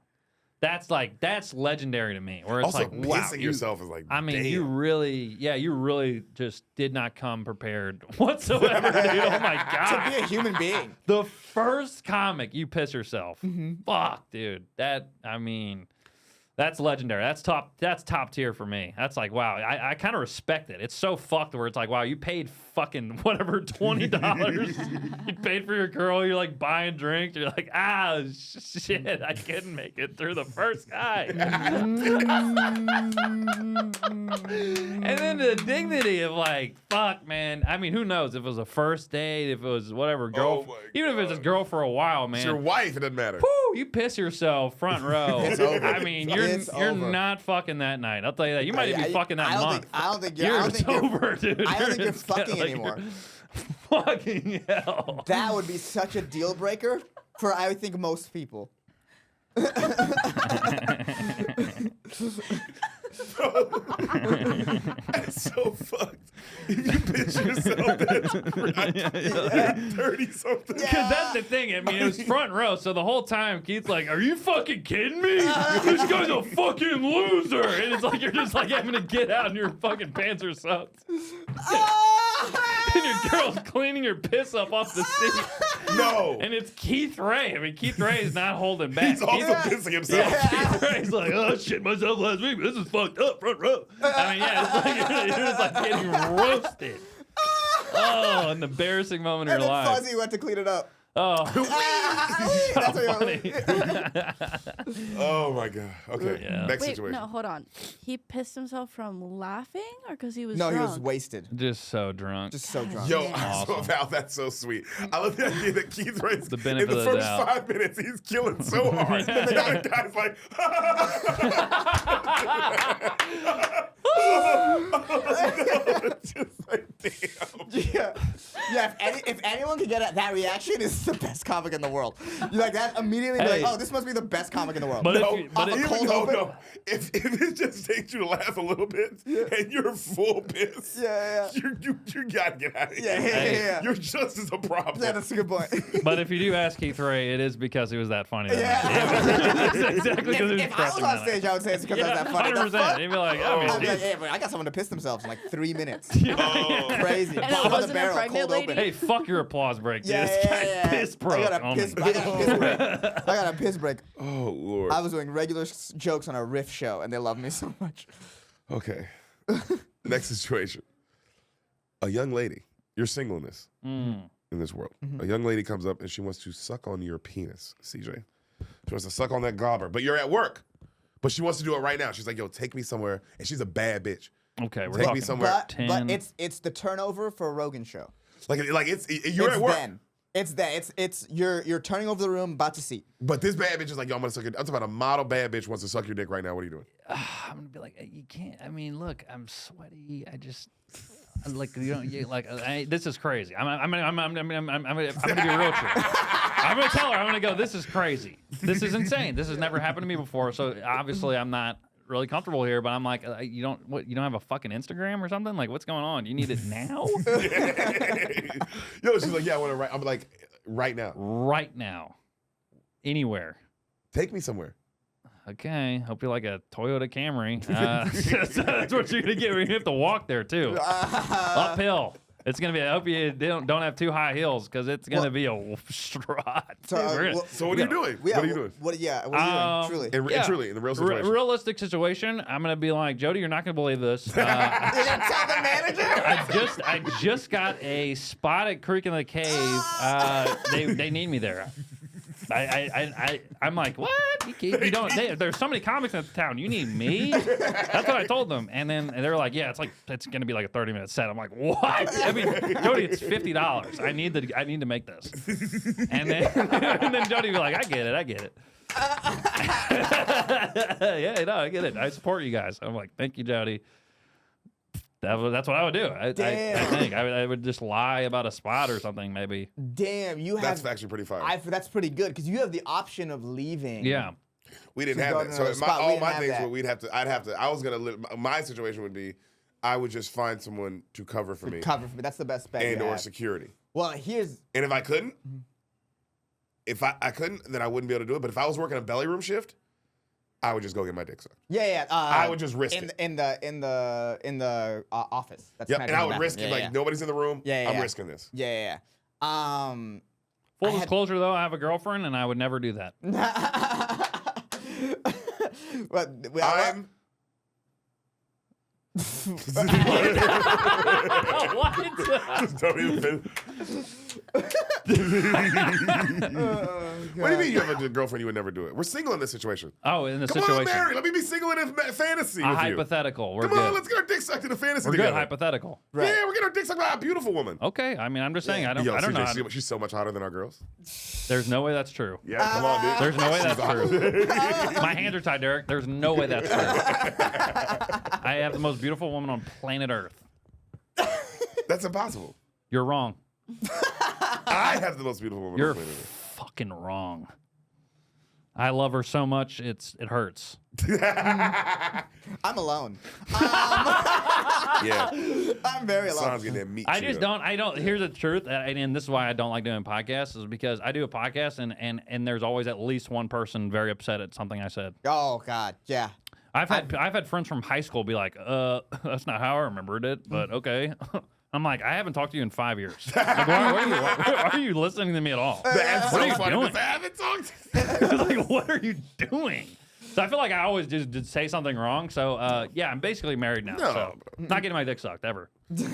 That's legendary to me. Where it's Also, like, wow, pissing yourself is like, I mean, damn. you really just did not come prepared whatsoever, dude. Oh my To God. be a human being. The first comic, you piss yourself. Mm-hmm. Fuck, dude. That's legendary. That's top tier for me. That's like, wow, I kind of respect it. It's so fucked where it's like, wow, you paid fucking whatever, $20. You paid for your girl. You're like buying drinks. You're like, shit, I couldn't make it through the first guy. And then the dignity of like, fuck, man. I mean, who knows if it was a first date, if it was whatever, girl, Oh my even if it was just girl for a while, man. It's your wife. It doesn't matter. Woo, you piss yourself front row. It's over. I mean, you're It's over. not fucking that night. I'll tell you that. You might even be fucking that month. I don't think You're you're. sober, dude. I don't think you're just fucking like, anymore. Fucking hell. That would be such a deal breaker for I think most people. That's so fucked. If you piss yourself, that's right. You're 30 something. Because that's the thing. I mean, it was front row, so the whole time Keith's like, "Are you fucking kidding me? This guy's a fucking loser." And it's like you're just like having to get out, and your fucking pants are soaked. And your girl's cleaning her piss up off the seat. No. And it's Keith Ray. I mean, Keith Ray is not holding back. He's also pissing himself. Keith Ray's like, oh, I shit myself last week. This is fucked up, front row. I mean, yeah, it's like you're just like getting roasted. Oh, an embarrassing moment in And your then life. Fuzzy went to clean it up. Oh, That's so what funny. Oh my god. Okay. Yeah. Next Wait, situation. no, hold on. He pissed himself from laughing or because he was No, drunk? he was wasted. Just so drunk. Just so drunk. Yo, Awesome. Val, that's so sweet. I love the idea that Keith Ray's The benefit in the of the first doubt. 5 minutes, he's killing so hard. The other guy's like, just like, damn. Yeah. If anyone can get that reaction, it's the best comic in the world. You like that immediately? Be Hey. like, oh, this must be the best comic in the world. But No, if you, but I'm if, a cold no, open? no. If it just takes you to laugh a little bit and you're full piss, Yeah. you gotta get out of here. Yeah. You're just as a problem. Yeah, that's a good point. but if you do ask Keith Ray, it is because he was that funny. That Yeah. night. It's exactly because he was If I was crushing on that stage, night. I would say it's because I was that funny. The 100%. fuck? He'd be like, I I'd mean, be like, geez. hey, but I got someone to piss themselves in like 3 minutes. Oh. Crazy. And it Bottom of wasn't the a barrel, pregnant cold lady? open. Hey, fuck your applause break, dude. Yeah, This yeah, guy's yeah. piss broke. I got a piss break. I got a piss break. Oh Lord. I was doing regular jokes on a riff show, and they love me so much. Okay. Next situation. A young lady. You're single in this world. A young lady comes up and she wants to suck on your penis, CJ. She wants to suck on that gobber, but you're at work. But she wants to do it right now. She's like, yo, take me somewhere. And she's a bad bitch. Okay, we're Take me talking somewhere. But 10. it's the turnover for a Rogan show. Like you're It's at work. then. It's that. It's you're turning over the room, about to see. But this bad bitch is like, yo, I'm gonna suck your. I'm talking about a model bad bitch wants to suck your dick right now. What are you doing? I'm gonna be like, you can't. I mean, look, I'm sweaty. I just like this is crazy. I'm gonna be real true. I'm gonna tell her. I'm gonna go. This is crazy. This is insane. This has never happened to me before. So obviously, I'm not really comfortable here. But I'm like, you don't have a fucking Instagram or something? Like, what's going on? You need it now? Yo, she's like, yeah, I want to write. I'm like, right now. Right now, anywhere. Take me somewhere. Okay, hope you like a Toyota Camry. That's what you're gonna get. We're gonna have to walk there too, uphill. It's gonna be. I hope you don't have too high heels because it's gonna be a strut. So what are you doing? What are you doing? What are you doing? Truly. Truly, in the real situation. Realistic situation. I'm gonna be like, Jody, you're not gonna believe this. You're gonna tell the manager? I just got a spot at Creek in the Cave. They need me there. I'm like, what? You don't. There's so many comics in the town. You need me? That's what I told them. And then they're like, yeah, it's gonna be like a 30-minute set. I'm like, what? I mean, Jody, it's $50. I need to make this. And then Jody be like, I get it. Yeah, no, I get it. I support you guys. I'm like, thank you, Jody. That's what I would do. I think I would just lie about a spot or something, maybe. Damn, That's actually pretty fire. That's pretty good because you have the option of leaving. Yeah. We didn't have that. So all my things were I was gonna live. My situation would be, I would just find someone to cover for me. That's the best bet. And or security. Well, and if I couldn't, then I wouldn't be able to do it. But if I was working a belly room shift, I would just go get my dick sucked. Yeah. I would just risk it in the office. That's and I would risk it. Like nobody's in the room. I'm risking this. Yeah. Full disclosure, though, I have a girlfriend, and I would never do that. I'm. Just don't even. What do you mean you have a girlfriend? You would never do it. We're single in this situation. Oh, in the Come situation. on, Mary. Let me be single in a fantasy. A with hypothetical. You. We're Come good. on, let's get our dick sucked in a fantasy We're together. good. Hypothetical. Right. Yeah, we're getting our dick sucked by a beautiful woman. Okay. I mean, I'm just saying. I don't know. She's so much hotter than our girls. There's no way that's true. Yeah, come on, dude. There's no way that's true. My hands are tied, Deric. There's no way that's true. I have the most beautiful woman on planet Earth. That's impossible. You're wrong. I have the most beautiful woman You're on planet Earth. fucking wrong. I love her so much, it hurts. I'm alone. Yeah. I'm very alone. Son's getting that meat. I just don't. Here's the truth, and this is why I don't like doing podcasts, is because I do a podcast, and there's always at least one person very upset at something I said. Oh God, yeah. I've had friends from high school be like, that's not how I remembered it, but okay. I'm like, I haven't talked to you in 5 years. Like, why are you listening to me at all? That's What so are you funny doing? because I haven't talked. Like, what are you doing? So I feel like I always just say something wrong. So yeah, I'm basically married now. No, so not getting my dick sucked ever. But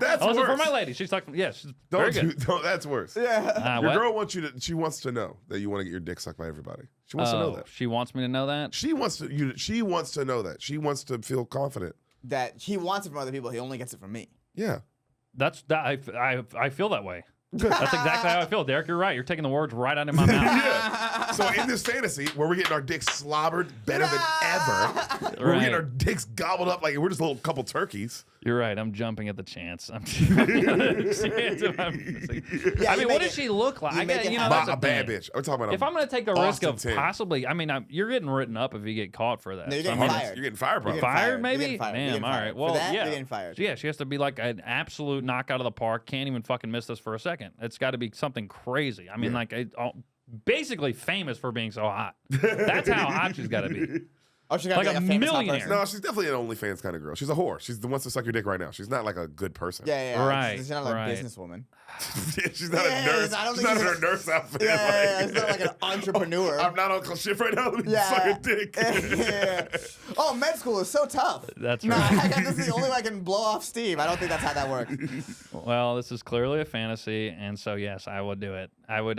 that's also worse. for my lady, she's like, yeah, she's very good. That's worse. Yeah. Your What? girl wants you to. She wants to know that you want to get your dick sucked by everybody. She wants to know that. She wants me to know that. She wants to. She wants to know that. She wants to feel confident. That he wants it from other people. He only gets it from me. Yeah. I feel that way. That's exactly how I feel, Deric. You're right. You're taking the words right out of my mouth. Yeah. So in this fantasy where we're getting our dicks slobbered better than ever, where we're getting our dicks gobbled up like we're just a little couple turkeys. You're right. I'm jumping at the chance. I'm jumping at the chance of I mean, what does she look like? That's a bad bitch. I'm talking about. If I'm going to take the risk of 10. possibly, I mean, you're getting written up if you get caught for that. No, you're So getting I mean, fired. You're getting fired, bro. You're getting Fired, You're maybe? getting fired. You're Damn, getting all fired. right. Well, For that, yeah. You're getting fired. So yeah, she has to be like an absolute knockout of the park. Can't even fucking miss this for a second. It's got to be something crazy. I mean, basically famous for being so hot. That's how hot she's got to be. Oh, she got Like like a a famous hot millionaire. person? No, she's definitely an OnlyFans kind of girl. She's a whore. She's the one to suck your dick right now. She's not like a good person. Yeah. Right, She's not like right. a businesswoman. She's not a nurse. I don't She's think not in she's her nurse outfit. Yeah, she's not like an entrepreneur. I'm not Uncle Shift right now. Let me suck a dick. Yeah. Oh, med school is so tough. That's No, right. I got this is the only way I can blow off steam. I don't think that's how that works. Well, this is clearly a fantasy, and so yes, I would do it. I would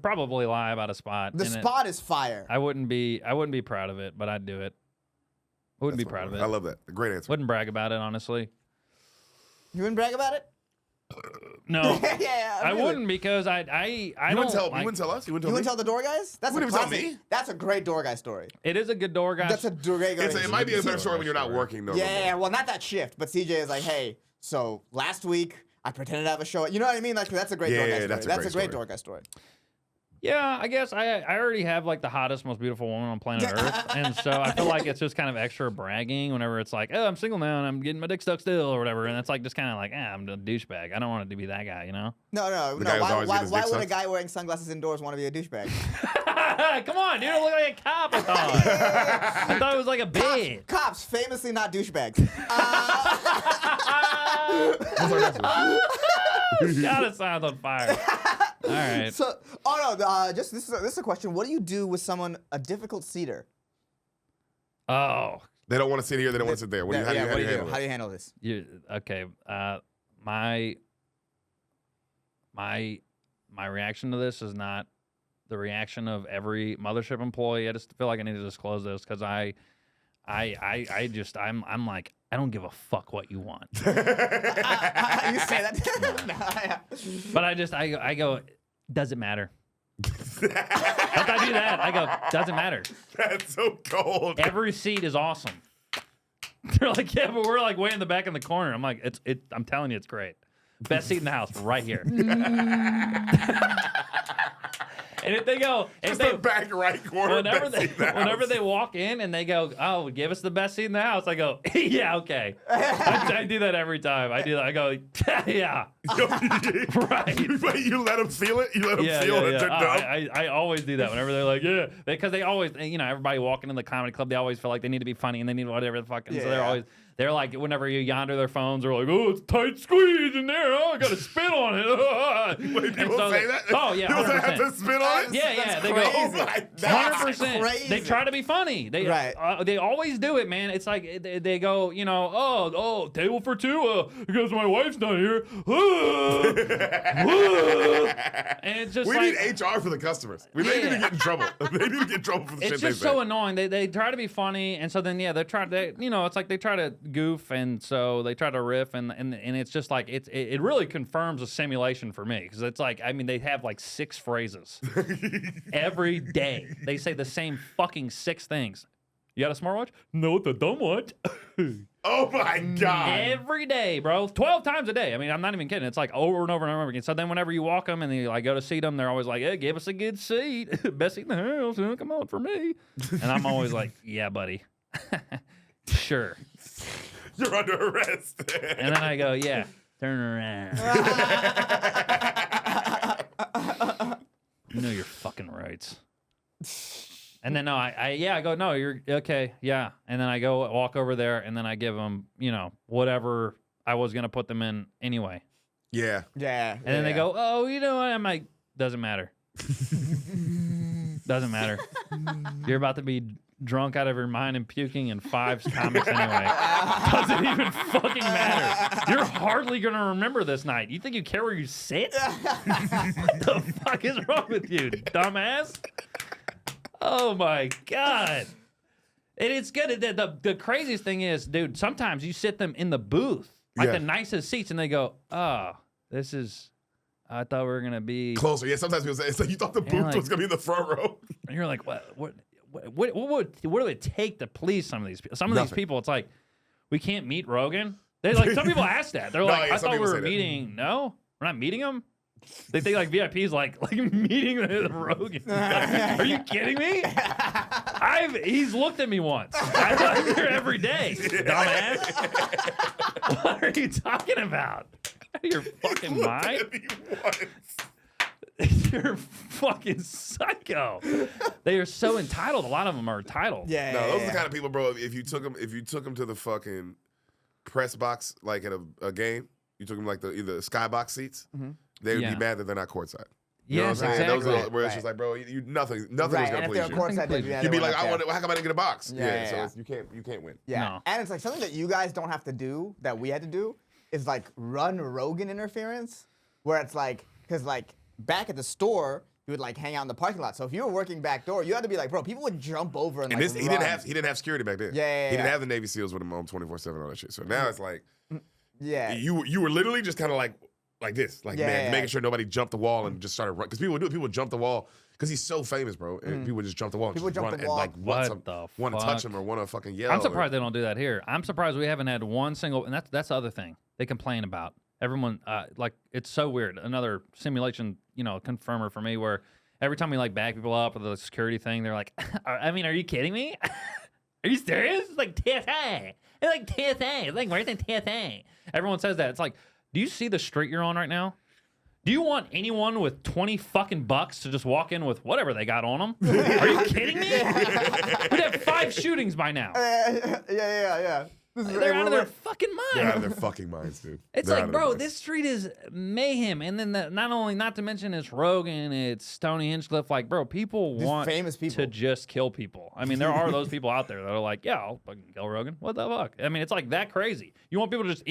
probably lie about a spot. The spot is fire. I wouldn't be proud of it, but I'd do it. I wouldn't be proud of it. I love that. Great answer. Wouldn't brag about it, honestly. You wouldn't brag about it? No, Yeah, I really. wouldn't because I You don't wouldn't tell. like, You wouldn't tell us. You wouldn't You tell wouldn't me. tell the door guys? That's Wouldn't a even tell classic. me. That's a great door guy story. It is a good door, guys. That's a great guy. It might be a better story when you're not working. No. Yeah, well, not that shift, but CJ is like, hey, so last week I pretended to have a show. You know what I mean? Like that's a great door guy story. that's a That's great a great story. door guy story. Yeah, I guess I already have like the hottest, most beautiful woman on planet Earth, and so I feel like it's just kind of extra bragging whenever it's like, oh, I'm single now and I'm getting my dick stuck still or whatever, and it's like just kind of like, I'm a douchebag. I don't want it to be that guy, you know? No. guy who's always Why getting his dick would a sucked? guy wearing sunglasses indoors want to be a douchebag? Come on, dude, I look like a cop. I thought it was like a bit. Cops famously not douchebags. What's our next one? God, it sounds on fire. All right. So, this is a question. What do you do with someone, a difficult seater? Oh, They don't want to sit here. They don't want to sit there. How do you handle How do it? you handle this? okay. My reaction to this is not the reaction of every Mothership employee. I just feel like I need to disclose this because I'm like, I don't give a fuck what you want. You say that? No, yeah. But I go, does it matter? After I do that, I go, doesn't matter. That's so cold. Every seat is awesome. They're like, yeah, but we're like way in the back in the corner. I'm like, I'm telling you, it's great. Best seat in the house, right here. And if they go, The back right corner. whenever whenever they walk in and they go, oh, give us the best seat in the house, I go, yeah, okay. I do that every time. I do that. I go, yeah, right. But you let them feel it. You let them feel it. Yeah. They're dumb. I always do that whenever they're like, yeah, because they always, everybody walking in the comedy club, they always feel like they need to be funny and they need whatever the fuck. And so they're like, whenever you yonder their phones, they're like, oh, it's tight squeeze in there. Oh, I got to spit on it. Wait, people say that? Oh, yeah, People 100%. have to spit on it? Yeah, they crazy. go, Oh my That's 100%. crazy. They try to be funny. They always do it, man. It's like they go, oh, table for two because my wife's not here. And it's just We like, need HR for the customers. They need to get in trouble. They need to get in trouble for the shit it's they just say. so annoying. They try to be funny, and so then they try to, it's like they try to goof, and so they try to riff, and it's just like it really confirms a simulation for me because it's like they have like 6 phrases every day. They say the same fucking 6 things. You got a smartwatch? No, it's a dumb watch. Oh my God. Every day, bro. 12 times a day. I'm not even kidding. It's like over and over and over again. So then whenever you walk them and you like go to seat them, they're always like, hey, give us a good seat. Best seat in the house. Come on for me. And I'm always like, yeah, buddy. Sure. You're under arrest. And then I go, yeah, turn around. You know your fucking rights. And then I go, no, you're okay, yeah. And then I go walk over there, and then I give them, whatever I was gonna put them in anyway. Yeah. Yeah. And then they go, oh, I'm like, doesn't matter. Doesn't matter. You're about to be drunk out of your mind and puking in 5 comics anyway. Doesn't even fucking matter. You're hardly gonna remember this night. You think you care where you sit? What the fuck is wrong with you, dumbass? Oh my God. And it's good. The craziest thing is, dude, sometimes you sit them in the booth, like the nicest seats, and they go, oh, this is, I thought we were going to be Closer. Yeah, sometimes people say, it's like you thought the booth like- was going to be in the front row. And you're like, what do it take to please some of these people? Some of these people, it's like, we can't meet Rogan. They like, some people ask that. They're like, yeah, I some thought we people were say that. meeting. No, we're not meeting him. They think like VIP's like meeting the Rogan. Like, are you kidding me? He's looked at me once. I'm here every day, dumbass. What are you talking about? You're fucking mind. You're fucking psycho. They are so entitled. A lot of them are entitled. Yeah. No, those are the kind of people, bro. If you took them to the fucking press box, like at a game, you took them like either the skybox seats, they would be mad that they're not courtside. You know what I'm saying? exactly. Those are where it's just like, bro, nothing was Right. gonna And if please they're you. courtside, Nothing they'd You'd be like, how how come I didn't get a box? Yeah. So you can't win. Yeah. No. And it's like something that you guys don't have to do that we had to do is like run Rogan interference, where it's like, because like back at the store, you would like hang out in the parking lot. So if you were working back door, you had to be like, bro, people would jump over and And like he didn't have security back then. Yeah. He didn't have the Navy SEALs with him on 24/7 all that shit. So now it's like Yeah. you were literally just kind of like this, like Yeah. making sure nobody jumped the wall and just started running. Because people would do it. People would jump the wall because he's so famous, bro. And people would just jump the wall. And People just jump run the and wall. like What the want to touch fuck? him or want to fucking yell. I'm surprised they don't do that here. I'm surprised we haven't had one single, and that's the other thing they complain about. Everyone, like, it's so weird. Another simulation, confirmer for me, where every time we like back people up with the security thing, they're like, I mean, are you kidding me? Are you serious? It's like TSA. It's like TSA. It's like, where's the TSA? Everyone says that. It's like, do you see the street you're on right now? Do you want anyone with 20 fucking bucks to just walk in with whatever they got on them? Are you kidding me? We'd have 5 shootings by now. Yeah. They're out of their fucking They're out of mind. their fucking minds, dude. It's They're out like, of their bro, minds. this street is mayhem. And then not to mention it's Rogan, it's Tony Hinchcliffe. Like, bro, people These want famous people. to just kill people. I mean, there are those people out there that are like, yeah, I'll fucking kill Rogan. What the fuck? I mean, it's like that crazy. You want people to just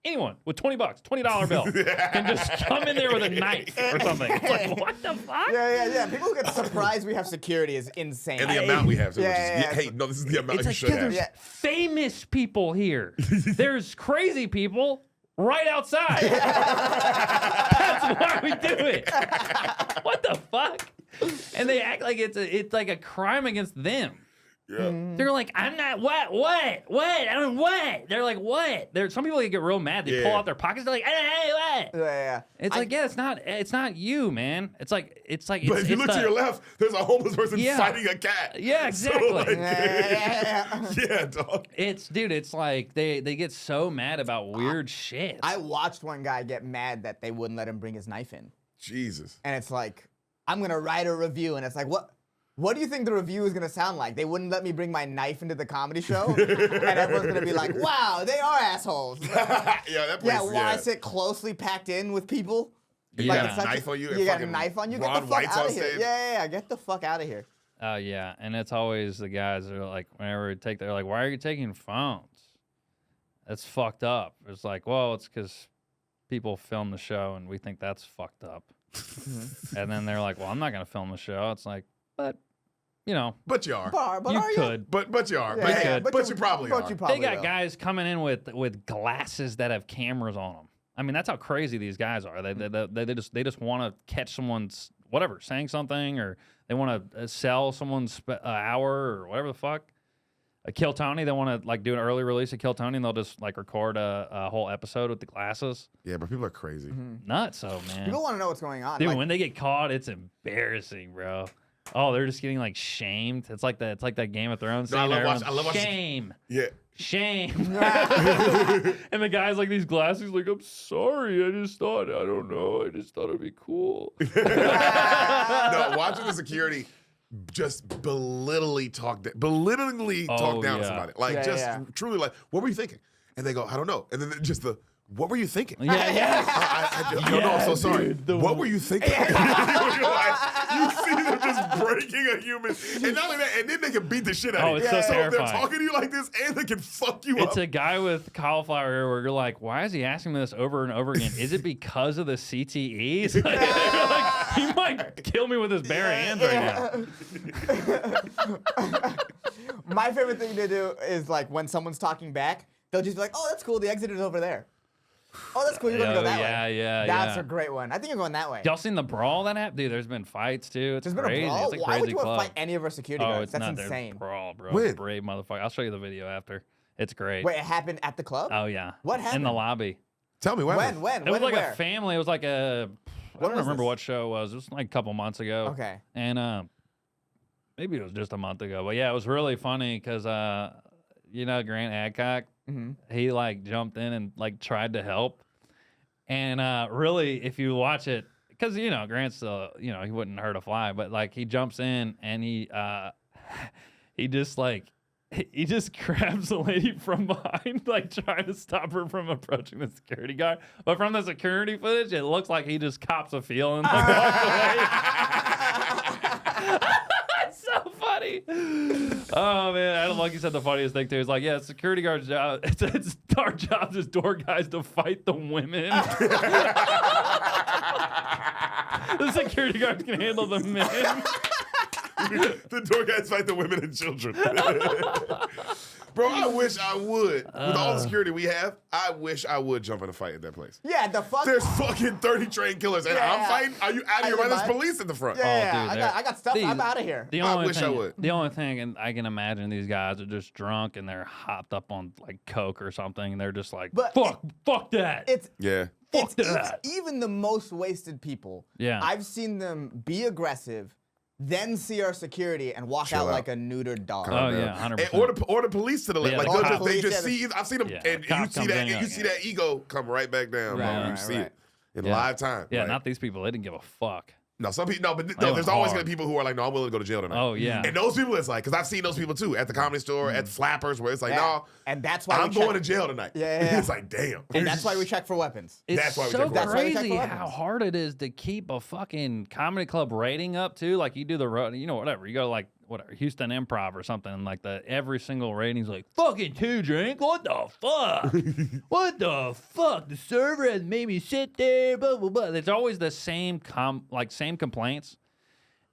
anyone with $20, $20 bill can just come in there with a knife or something. It's like, what the fuck? Yeah. People get surprised we have security is insane. And the amount we have, too. Yeah, Hey, no, this is the amount It's you like, should yeah, have. there's famous people here. There's crazy people right outside. That's why we do it. What the fuck? And they act like it's like a crime against them. Yeah. They're like, I'm not what? I don't what? They're like, what? Some people get real mad. They pull out their pockets. They're like, hey, what? Yeah. It's like, yeah, it's not you, man. It's like But if you look to your left, there's a homeless person Yeah. fighting a cat. Yeah, exactly. So, like, Yeah. yeah, dog. It's like they get so mad about weird shit. I watched one guy get mad that they wouldn't let him bring his knife in. Jesus. And it's like, I'm going to write a review. And it's like, what do you think the review is going to sound like? They wouldn't let me bring my knife into the comedy show? And everyone's going to be like, wow, they are assholes. Yeah, that place. Yeah, why I sit closely packed in with people? You Yeah. got it's a such knife on you? You got a knife on you? Get the Ron fuck White's out on of here. stage? Yeah. Get the fuck out of here. Oh yeah, and it's always the guys that are like, whenever we take, they're like, why are you taking phones? That's fucked up. It's like, well, it's because people film the show and we think that's fucked up. And then they're like, well, I'm not gonna film the show. It's like, but you know, But you are. But you are could. But you are. Yeah, But, yeah, hey, but but you- you probably but are. you probably They got will. guys coming in with glasses that have cameras on them. I mean, that's how crazy these guys are. They just want to catch someone's whatever saying something, or they want to sell someone's hour or whatever the fuck. Kill Tony, they want to like do an early release of Kill Tony, and they'll just like record a whole episode with the glasses. Yeah, but people are crazy. Nuts, so man. People want to know what's going on. Dude, Like, when they get caught, it's embarrassing, bro. Oh, they're just getting like shamed. It's like that Game of Thrones No, I scene. love Everyone's, watching- I love watching- shame. Yeah. Shame. And the guy's like these glasses, like, I'm sorry. I just thought it'd be cool. No, watching the security just belittlingly talk down Oh, to yeah. somebody. Like, Yeah, just yeah. truly like, what were you thinking? And they go, I don't know. And then just what were you thinking? Yeah. I don't know. I'm so sorry. What were you thinking? You're like, you see them just breaking a human, and not only that, and then they can beat the shit out Oh, of you. it's so So they're terrifying. talking to you like this, and they can fuck you up. It's a guy with cauliflower ear where you're like, why is he asking me this over and over again? Is it because of the CTEs? Like, he might kill me with his bare hands right now. my favorite thing to do is like when someone's talking back, they'll just be like, oh, that's cool. The exit is over there. Oh, that's cool. You're going to go that way. Yeah. That's a great one. I think you're going that way. Y'all seen the brawl that happened? Dude, there's been fights too. It's There's crazy. been a brawl? It's a Why would crazy you want club. to fight any of our security Oh, guards? it's That's not. There's insane. brawl, bro. When? Brave motherfucker. I'll show you the video after. It's great. Wait, it happened at the club? Oh yeah. What In happened? the lobby. Tell me what. When? happened? When? It was when like and where? a family. It was like a. I When don't was remember this? what show it was. It was like a couple months ago. Okay. And maybe it was just a month ago. But yeah, it was really funny because Grant Adcock, he like jumped in and like tried to help. And really, if you watch it, because Grant's he wouldn't hurt a fly, but like he jumps in and he just grabs the lady from behind, like trying to stop her from approaching the security guard. But from the security footage, it looks like he just cops a feel and like walks away. It's so funny. Oh man, Adam Lucky said the funniest thing too. He's like, yeah, security guard's job. It's our job as door guys to fight the women. The security guards can handle the men. The door guys fight the women and children. Bro, I wish I would. With all the security we have, I wish I would jump in a fight at that place. Yeah, the fuck. There's fucking 30 trained killers, and Yeah. I'm fighting. Are you out of your mind? There's mind? police in the front. Yeah, dude, I got stuff. these- I'm out of here. The I only wish I thing, would. The only thing, and I can imagine these guys are just drunk and they're hopped up on like coke or something, and they're just like, But fuck that. It's Yeah. it's that. even the most wasted people. Yeah. I've seen them be aggressive, then see our security and walk Chill out out. like a neutered dog. Oh yeah, 100%. Or the police to the left. Yeah, Like the they'll cops. just, they just Police, see. I've seen them, Yeah, and the you cop see comes that, in, and you see that ego come right back down. Right, bro. You right, see right. it in Yeah. live time. Yeah, Like, not these people. They didn't give a fuck. No, some people, but They there's went always hard. gonna be people who are like, no, I'm willing to go to jail tonight. Oh, yeah. And those people, it's like, because I've seen those people too at the Comedy Store, at Flappers, where it's like, no, And that's why I'm we going to check, jail tonight. Yeah. It's like, damn. and that's why we check for weapons. It's That's why we so check for weapons. That's why we check crazy for how weapons. hard it is to keep a fucking comedy club rating up too. Like you do the road, whatever. You go to like whatever Houston Improv or something, and like every single rating's like fucking 2 drink. What the fuck? What the fuck? The server has made me sit there. Blah blah blah. It's always the same same complaints.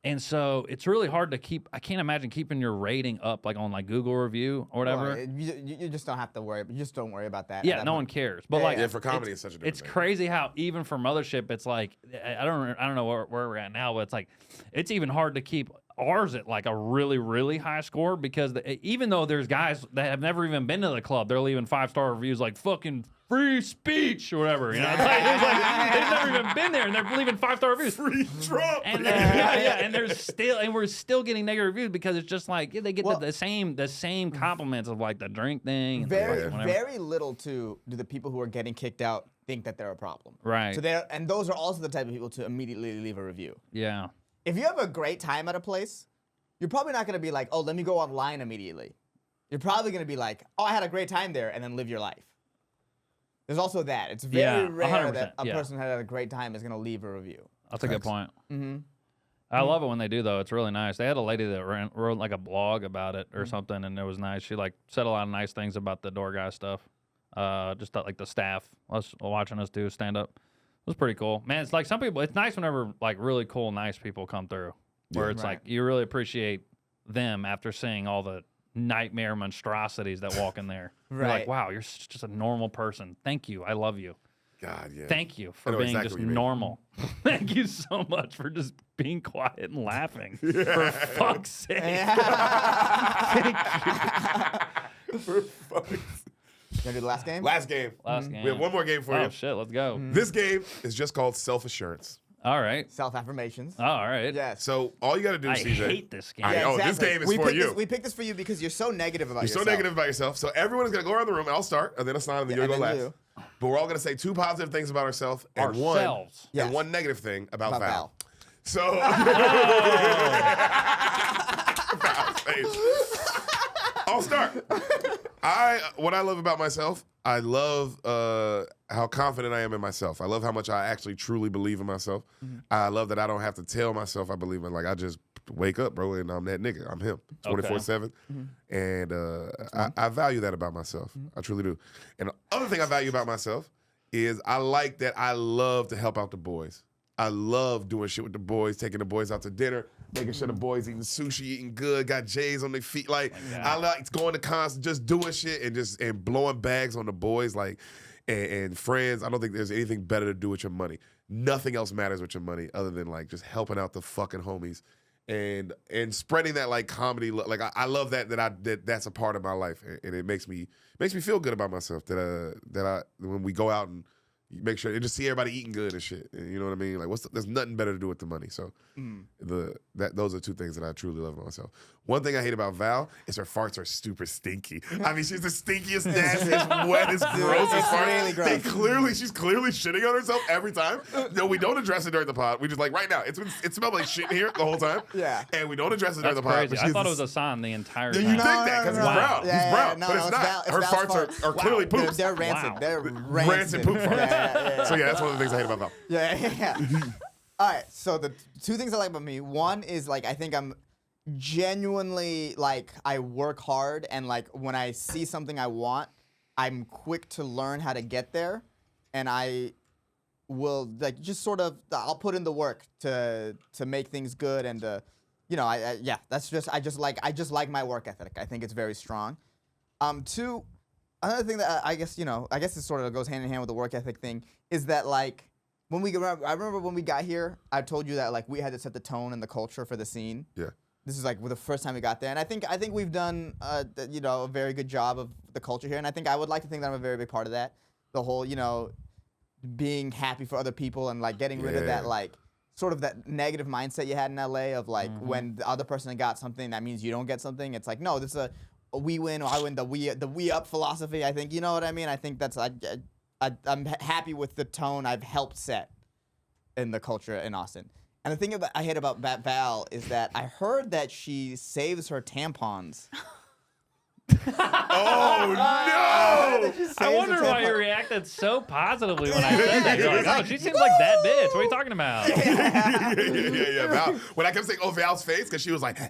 And so it's really hard to keep. I can't imagine keeping your rating up like on like Google review or whatever. Well, you just don't have to worry. You just don't worry about that. Yeah, no one cares. But Yeah, like, Yeah, for comedy, it's such a different It's thing. crazy how even for Mothership, it's like I don't know where we're at now, but it's like it's even hard to keep ours at like a really really high score because even though there's guys that have never even been to the club, they're leaving 5-star reviews like fucking free speech or whatever. You know, it's like they've never even been there and they're leaving 5-star reviews. Free Trump. And and we're still getting negative reviews because it's just like they get the same compliments of like the drink thing. And Very, whatever. very little too do the people who are getting kicked out think that they're a problem. Right. So and those are also the type of people to immediately leave a review. Yeah. If you have a great time at a place, you're probably not going to be like, oh, let me go online immediately. You're probably going to be like, oh, I had a great time there, and then live your life. There's also that. It's very Yeah, rare 100%, that a yeah. person who had a great time is going to leave a review. That's a good point. Mm-hmm. I love it when they do though. It's really nice. They had a lady that wrote like a blog about it or something, and it was nice. She like said a lot of nice things about the door guy stuff. Just like the staff watching us do stand up. It was pretty cool, man. It's like some people. It's nice whenever like really cool, nice people come through, where it's like you really appreciate them after seeing all the nightmare monstrosities that walk in there. You're like, Right. wow, you're just a normal person. Thank you. I love you. God, yeah. Thank you I for know being exactly just what you mean. normal. Thank you so much for just being quiet and laughing. For fuck's sake. For fuck's You want to do the last game? Last game. Last game. We have one more game for Oh you. shit, let's go. This game is just called self-assurance. All right. Self-affirmations. All right. Yes. So all you got to do, I CJ. hate this game. I- oh, this game is we for picked you. we picked this for you because you're so negative about You're yourself. so negative about yourself. So everyone is going to go around the room, and I'll start, and then Ehsan, and then you'll and go then last. you. But we're all going to say 2 positive things about ourselves and Ourselves. Yes. one negative thing about About Val. Val. So, Val's face. I'll start. What I love about myself, I love how confident I am in myself. I love how much I actually truly believe in myself. I love that I don't have to tell myself I believe in. Like I just wake up, bro, and I'm that nigga. I'm him, 24/7, and I value that about myself. I truly do. And the other thing I value about myself is I like that I love to help out the boys. I love doing shit with the boys, taking the boys out to dinner, making sure the boys eating sushi, eating good, got J's on their feet. Like I like going to cons, just doing shit and blowing bags on the boys, like and friends. I don't think there's anything better to do with your money. Nothing else matters with your money other than like just helping out the fucking homies and spreading that like comedy. Like I love that's a part of my life, and it makes me feel good about myself that I when we go out and make sure and just see everybody eating good and shit. And you know what I mean? Like there's nothing better to do with the money. So those are 2 things that I truly love about myself. One thing I hate about Val is her farts are super stinky. I mean, she's the stinkiest, nastiest, wettest, grossest fart. really gross. She's clearly shitting on herself every time. No, we don't address it during the pod. We just like right now. It smelled like shit in here the whole time. Yeah. And we don't address it during That's the pod. crazy. but I she's thought it this- was Ehsan the entire You time. think that because he's Wow. brown. Yeah, He's brown, no, but it's not. Her Val's farts are clearly poops. They're rancid. Wow. They're Rancid poop farts. Yeah. So yeah, that's one of the things I hate about Val. Yeah. All right. So the 2 things I like about me. One is like I think I'm genuinely like I work hard, and like when I see something I want, I'm quick to learn how to get there, and I will like just sort of I'll put in the work to make things good, and that's just I just like my work ethic. I think it's very strong. 2, another thing that I guess this sort of goes hand in hand with the work ethic thing is that like I remember when we got here, I told you that like we had to set the tone and the culture for the scene. Yeah. This is like the first time we got there, and I think we've done a very good job of the culture here, and I would like to think that I'm a very big part of that. The whole being happy for other people and like getting rid of that like sort of that negative mindset you had in LA of like when the other person got something that means you don't get something. It's like no, this is a we win or I win, the we up philosophy. I think you know what I mean. I think that's I'm happy with the tone I've helped set in the culture in Austin. And the thing I hate about Val is that I heard that she saves her tampons. Oh no! I wonder why you reacted so positively when I said that. You're like, oh, she seems like that bitch. What are you talking about? Yeah. Val, when I kept saying, "Oh, Val's face," because she was like, I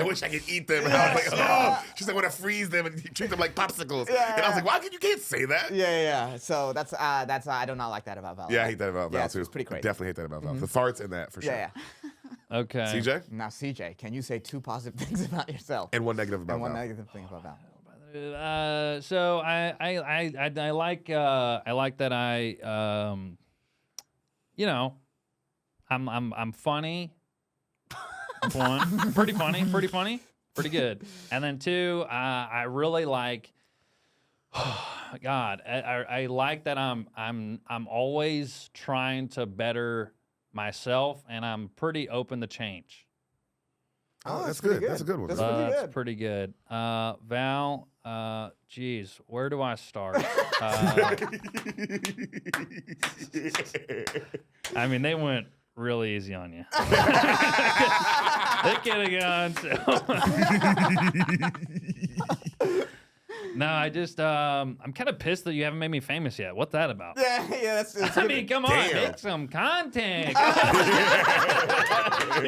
wish I could eat them. And I was like, oh. She's like, "I want to freeze them and treat them like popsicles." And I was like, "Why you can't say that?" Yeah. So that's I do not like that about Val. Yeah, I hate that about Val too. It's pretty crazy. Definitely hate that about Val. The farts in that for sure. Yeah. Okay. CJ? Now, CJ, can you say 2 positive things about yourself And one negative about and one Val. negative thing about Val? So I like that I'm funny. One, pretty funny, pretty good. And then 2, I really like. God, I like that I'm always trying to better myself, and I'm pretty open to change. Oh, that's good. That's a good one. That's pretty good. Val, geez, where do I start? I mean, they went really easy on you. They could have gone. No, I just I'm kind of pissed that you haven't made me famous yet. What's that about? Yeah, that's I mean, come on, make some content. You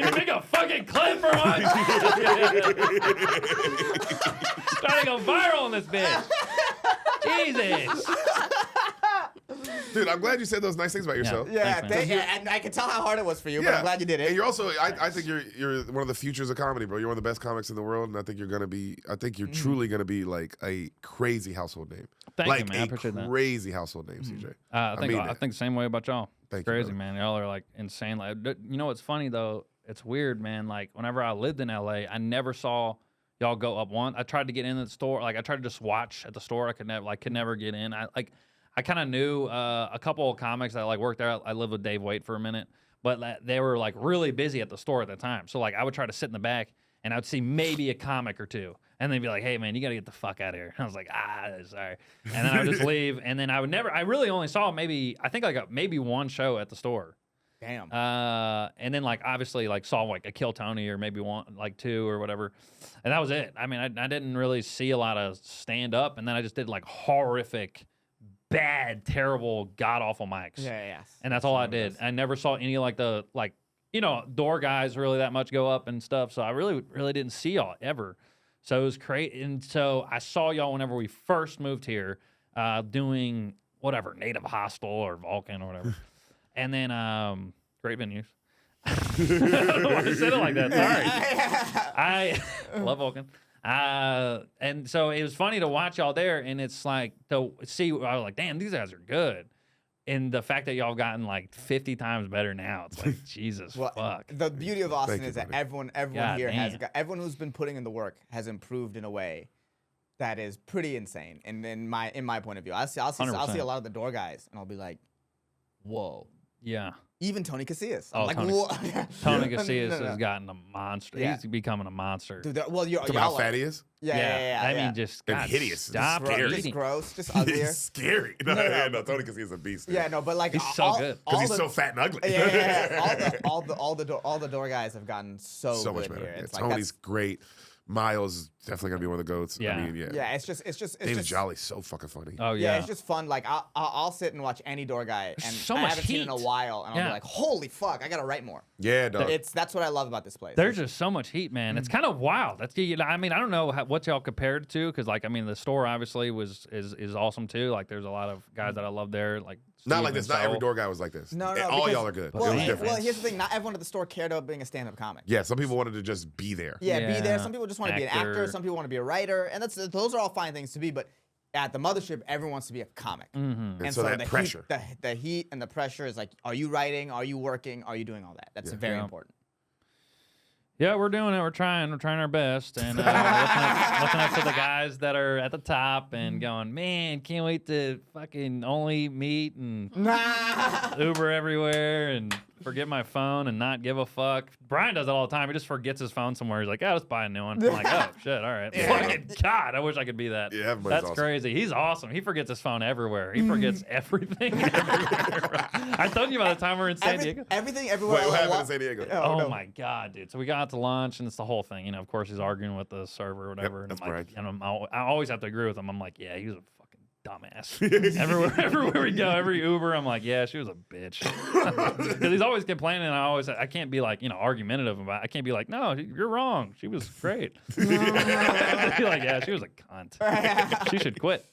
can make a fucking clip for once. Trying to go viral on this bitch. Jesus. Dude, I'm glad you said those nice things about yourself. Yeah, Thanks, man. and I can tell how hard it was for you, but I'm glad you did it. And you're also, I think you're one of the futures of comedy, bro. You're one of the best comics in the world, and I think you're truly gonna be like a crazy household name. Thank you, man. I appreciate that. Crazy household name, CJ. I think the same way about y'all. Thank It's you, crazy, brother. man. Y'all are like insane. Like, you know what's funny though? It's weird, man. Like whenever I lived in LA, I never saw y'all go up one. I tried to get in the store. Like I tried to just watch at the store. I could never get in. I kind of knew a couple of comics that like worked there. I lived with Dave Waite for a minute, but they were like really busy at the store at the time. So like I would try to sit in the back and I would see maybe a comic or two, and they'd be like, "Hey man, you got to get the fuck out of here." And I was like, sorry. And then I would just leave, and then I really only saw maybe one show at the store. Damn. And then like obviously like saw like a Kill Tony or maybe one like 2 or whatever, and that was it. I mean, I didn't really see a lot of stand up, and then I just did like horrific, bad, terrible, god awful mics. Yeah. And that's all I did. I never saw any like the door guys really that much go up and stuff. So I really didn't see y'all ever. So it was crazy. And so I saw y'all whenever we first moved here, doing whatever, Native Hostel or Vulcan or whatever. And then great venues. I don't know why I said it like that. Sorry. I love Vulcan. And so it was funny to watch y'all there, and it's like to see. I was like, damn, these guys are good. And the fact that y'all gotten like 50 times better now, it's like Jesus fuck. The beauty of Austin Thank you, is that buddy. everyone God here damn. everyone who's been putting in the work has improved in a way that is pretty insane. And in my point of view, I'll see a 100%. lot of the door guys, and I'll be like, whoa. Yeah. Even Tony Casillas. Oh, I'm like, Tony- whoa. Tony Casillas No. has gotten a monster. Yeah. He's becoming a monster. Dude, well, Talking about y'all how fat he is? Yeah. I mean, just And God, hideous. Stop Scary. just eating. gross, just uglier. He's scary. No, Tony because he's a beast. Yeah, no, but like He's so good. Because he's so fat and ugly. Yeah. All the door guys have gotten so so much good better. here. Yeah, It's like Tony's great. Miles is definitely gonna be one of the goats. Yeah. I mean, yeah. yeah, it's just David just, Jolly's so fucking funny. Oh Yeah, yeah. it's just fun. Like I'll sit and watch any door guy, and so I much haven't seen in a heat. while, and I'll Yeah. be like, "Holy fuck, I gotta write more." Yeah, dog. That's what I love about this place. There's just so much heat, man. It's kind of wild. That's I mean, I don't know what y'all compared to, because like I mean, the store obviously is awesome too. Like there's a lot of guys that I love there. Like Not Steve like and this. Not every Saul. door guy was like this. no, All because- y'all are good. Well, it was yeah, different. well, here's the thing: not everyone at the store cared about being a stand-up comic. Yeah, some people wanted to just be there. Yeah, be there. Yeah. Some people just want to be an actor. Actor. Some people want to be a writer, and those are all fine things to be. But at the Mothership, everyone wants to be a comic. Mm-hmm. And so that the pressure. heat, the heat and the pressure is like, are you writing? Are you working? Are you doing all that? That's very Yeah. important. Yeah, we're doing it. We're trying our best, and looking up to the guys that are at the top and going, man, can't wait to fucking only meet and Uber everywhere and forget my phone and not give a fuck. Brian does it all the time. He just forgets his phone somewhere. He's like, "Yeah, let's buy a new one." I'm like, "Oh shit, all right." Fucking God, I wish I could be that. Yeah, everybody's that's awesome. crazy. He's awesome. He forgets his phone everywhere. He forgets everything. Everywhere. I told you about the time we were in San Diego. Everything, everywhere. Wait, all what at happened in once. San Diego? Oh, no. My God, dude. So we got out to lunch, and it's the whole thing. You know, of course, he's arguing with the server or whatever. Yep, that's and I'm like, right. and I always have to agree with him. I'm like, yeah, he was a fucking dumbass. everywhere we go, every Uber, I'm like, yeah, she was a bitch. Because he's always complaining, and I can't be like, argumentative about it. I can't be like, no, you're wrong. She was great. I have to be like, yeah, she was a cunt. She should quit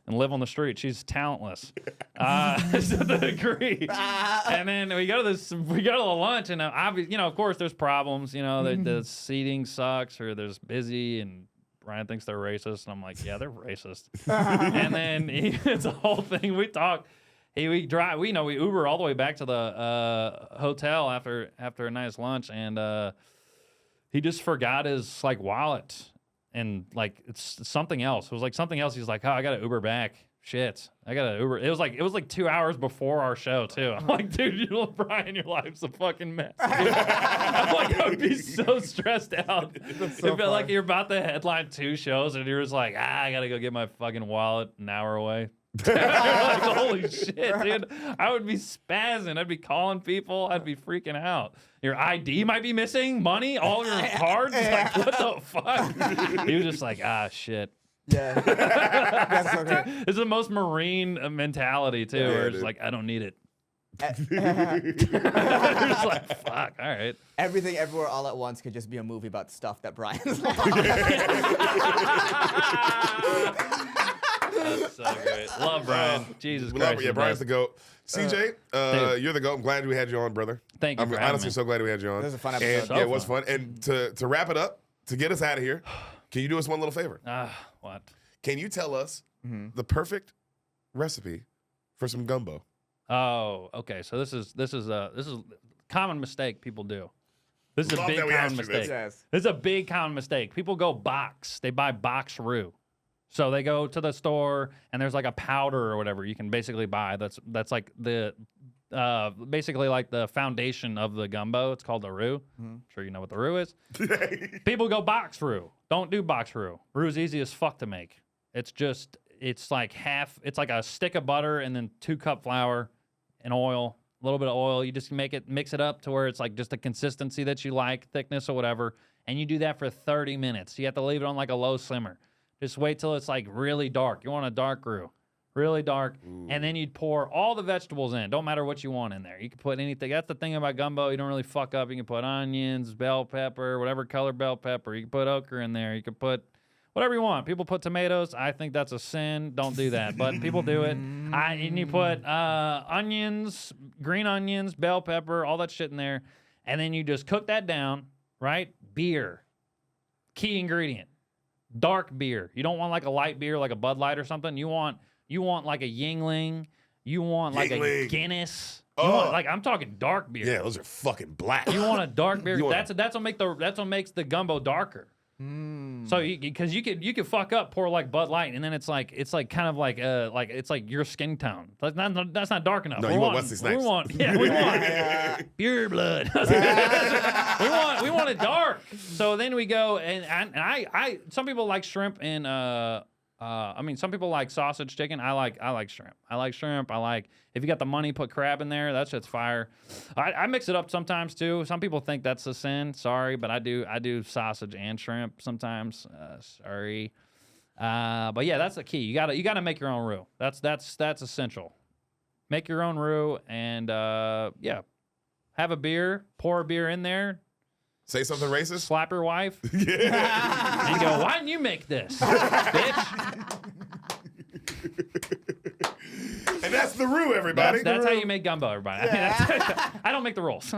and live on the street. She's talentless. To the degree. And then we go to the lunch, and obviously, of course, there's problems. The seating sucks, or there's busy, and Ryan thinks they're racist, and I'm like, yeah, they're racist. And then it's a whole thing. We talk. We drive. We Uber all the way back to the hotel after a nice lunch, and he just forgot his wallet. And it's something else. It was something else. He's like, "Oh, I got to Uber back. Shit, I got to Uber." It was 2 hours before our show too. I'm like, "Dude, Brian, your life's a fucking mess." I'm like, I would be so stressed out. It felt like you're about to headline 2 shows, and you're just like, I gotta go get my fucking wallet an hour away. Like, holy shit, dude. I would be spazzing. I'd be calling people. I'd be freaking out. Your ID might be missing, money, all your cards. Like, what the fuck? He was just like, shit. Yeah. That's so great. It's the most Marine mentality, too, where it's dude. like, I don't need it. It's like, fuck, all right. Everything, everywhere, all at once could just be a movie about stuff that Brian's like. That's so great. Love Brian. Jesus We Christ. love it. Yeah, he's Brian's the the GOAT. CJ, dude. you're the GOAT. I'm glad we had you on, brother. Thank you I'm for having honestly me. so glad we had you on. This was a fun And, episode. So yeah, it was fun. fun. And to wrap it up, to get us out of here, can you do us one little favor? What? Can you tell us the perfect recipe for some gumbo? Oh, okay. So this is a common mistake people do. This is a Love big that we common asked you mistake. this. Yes. This is a big common mistake. People go box. They buy box roux. So they go to the store and there's like a powder or whatever you can basically buy. That's like the basically like the foundation of the gumbo. It's called the roux. I'm sure you know what the roux is. People go box roux. Don't do box roux. Roux is easy as fuck to make. It's like a stick of butter and then 2 cup flour and oil, a little bit of oil. You just mix it up to where it's like just the consistency that you like, thickness or whatever. And you do that for 30 minutes. You have to leave it on like a low simmer. Just wait till it's like really dark. You want a dark roux, really dark. And then you'd pour all the vegetables in. Don't matter what you want in there. You can put anything. That's the thing about gumbo. You don't really fuck up. You can put onions, bell pepper, whatever color bell pepper. You can put okra in there. You can put whatever you want. People put tomatoes. I think that's a sin. Don't do that. But people do it. And you put onions, green onions, bell pepper, all that shit in there. And then you just cook that down, right? Beer. Key ingredient. Dark beer. You don't want like a light beer like a Bud Light or something. You want like a Yingling. You want like a Yingling. Guinness. Oh. You want, like I'm talking dark beer. Yeah, those are fucking black. You want a dark beer. You want That's what makes the gumbo darker. So because you could fuck up, pour like Bud Light, and then it's like kind of like it's like your skin tone. That's not dark enough. No, we you want want Wesley Snipes. we want pure blood. we want it dark. So then we go and I some people like shrimp and some people like sausage chicken. I like shrimp. I like shrimp. If you got the money, put crab in there. That shit's fire. I mix it up sometimes too. Some people think that's a sin. Sorry, but I do sausage and shrimp sometimes. Sorry. But yeah, that's the key. You gotta make your own roux. That's essential. Make your own roux and have a beer. Pour a beer in there. Say something racist? Slap your wife. And go, why didn't you make this, bitch? And that's the roux, everybody. That's how you make gumbo, everybody. I don't make the rules.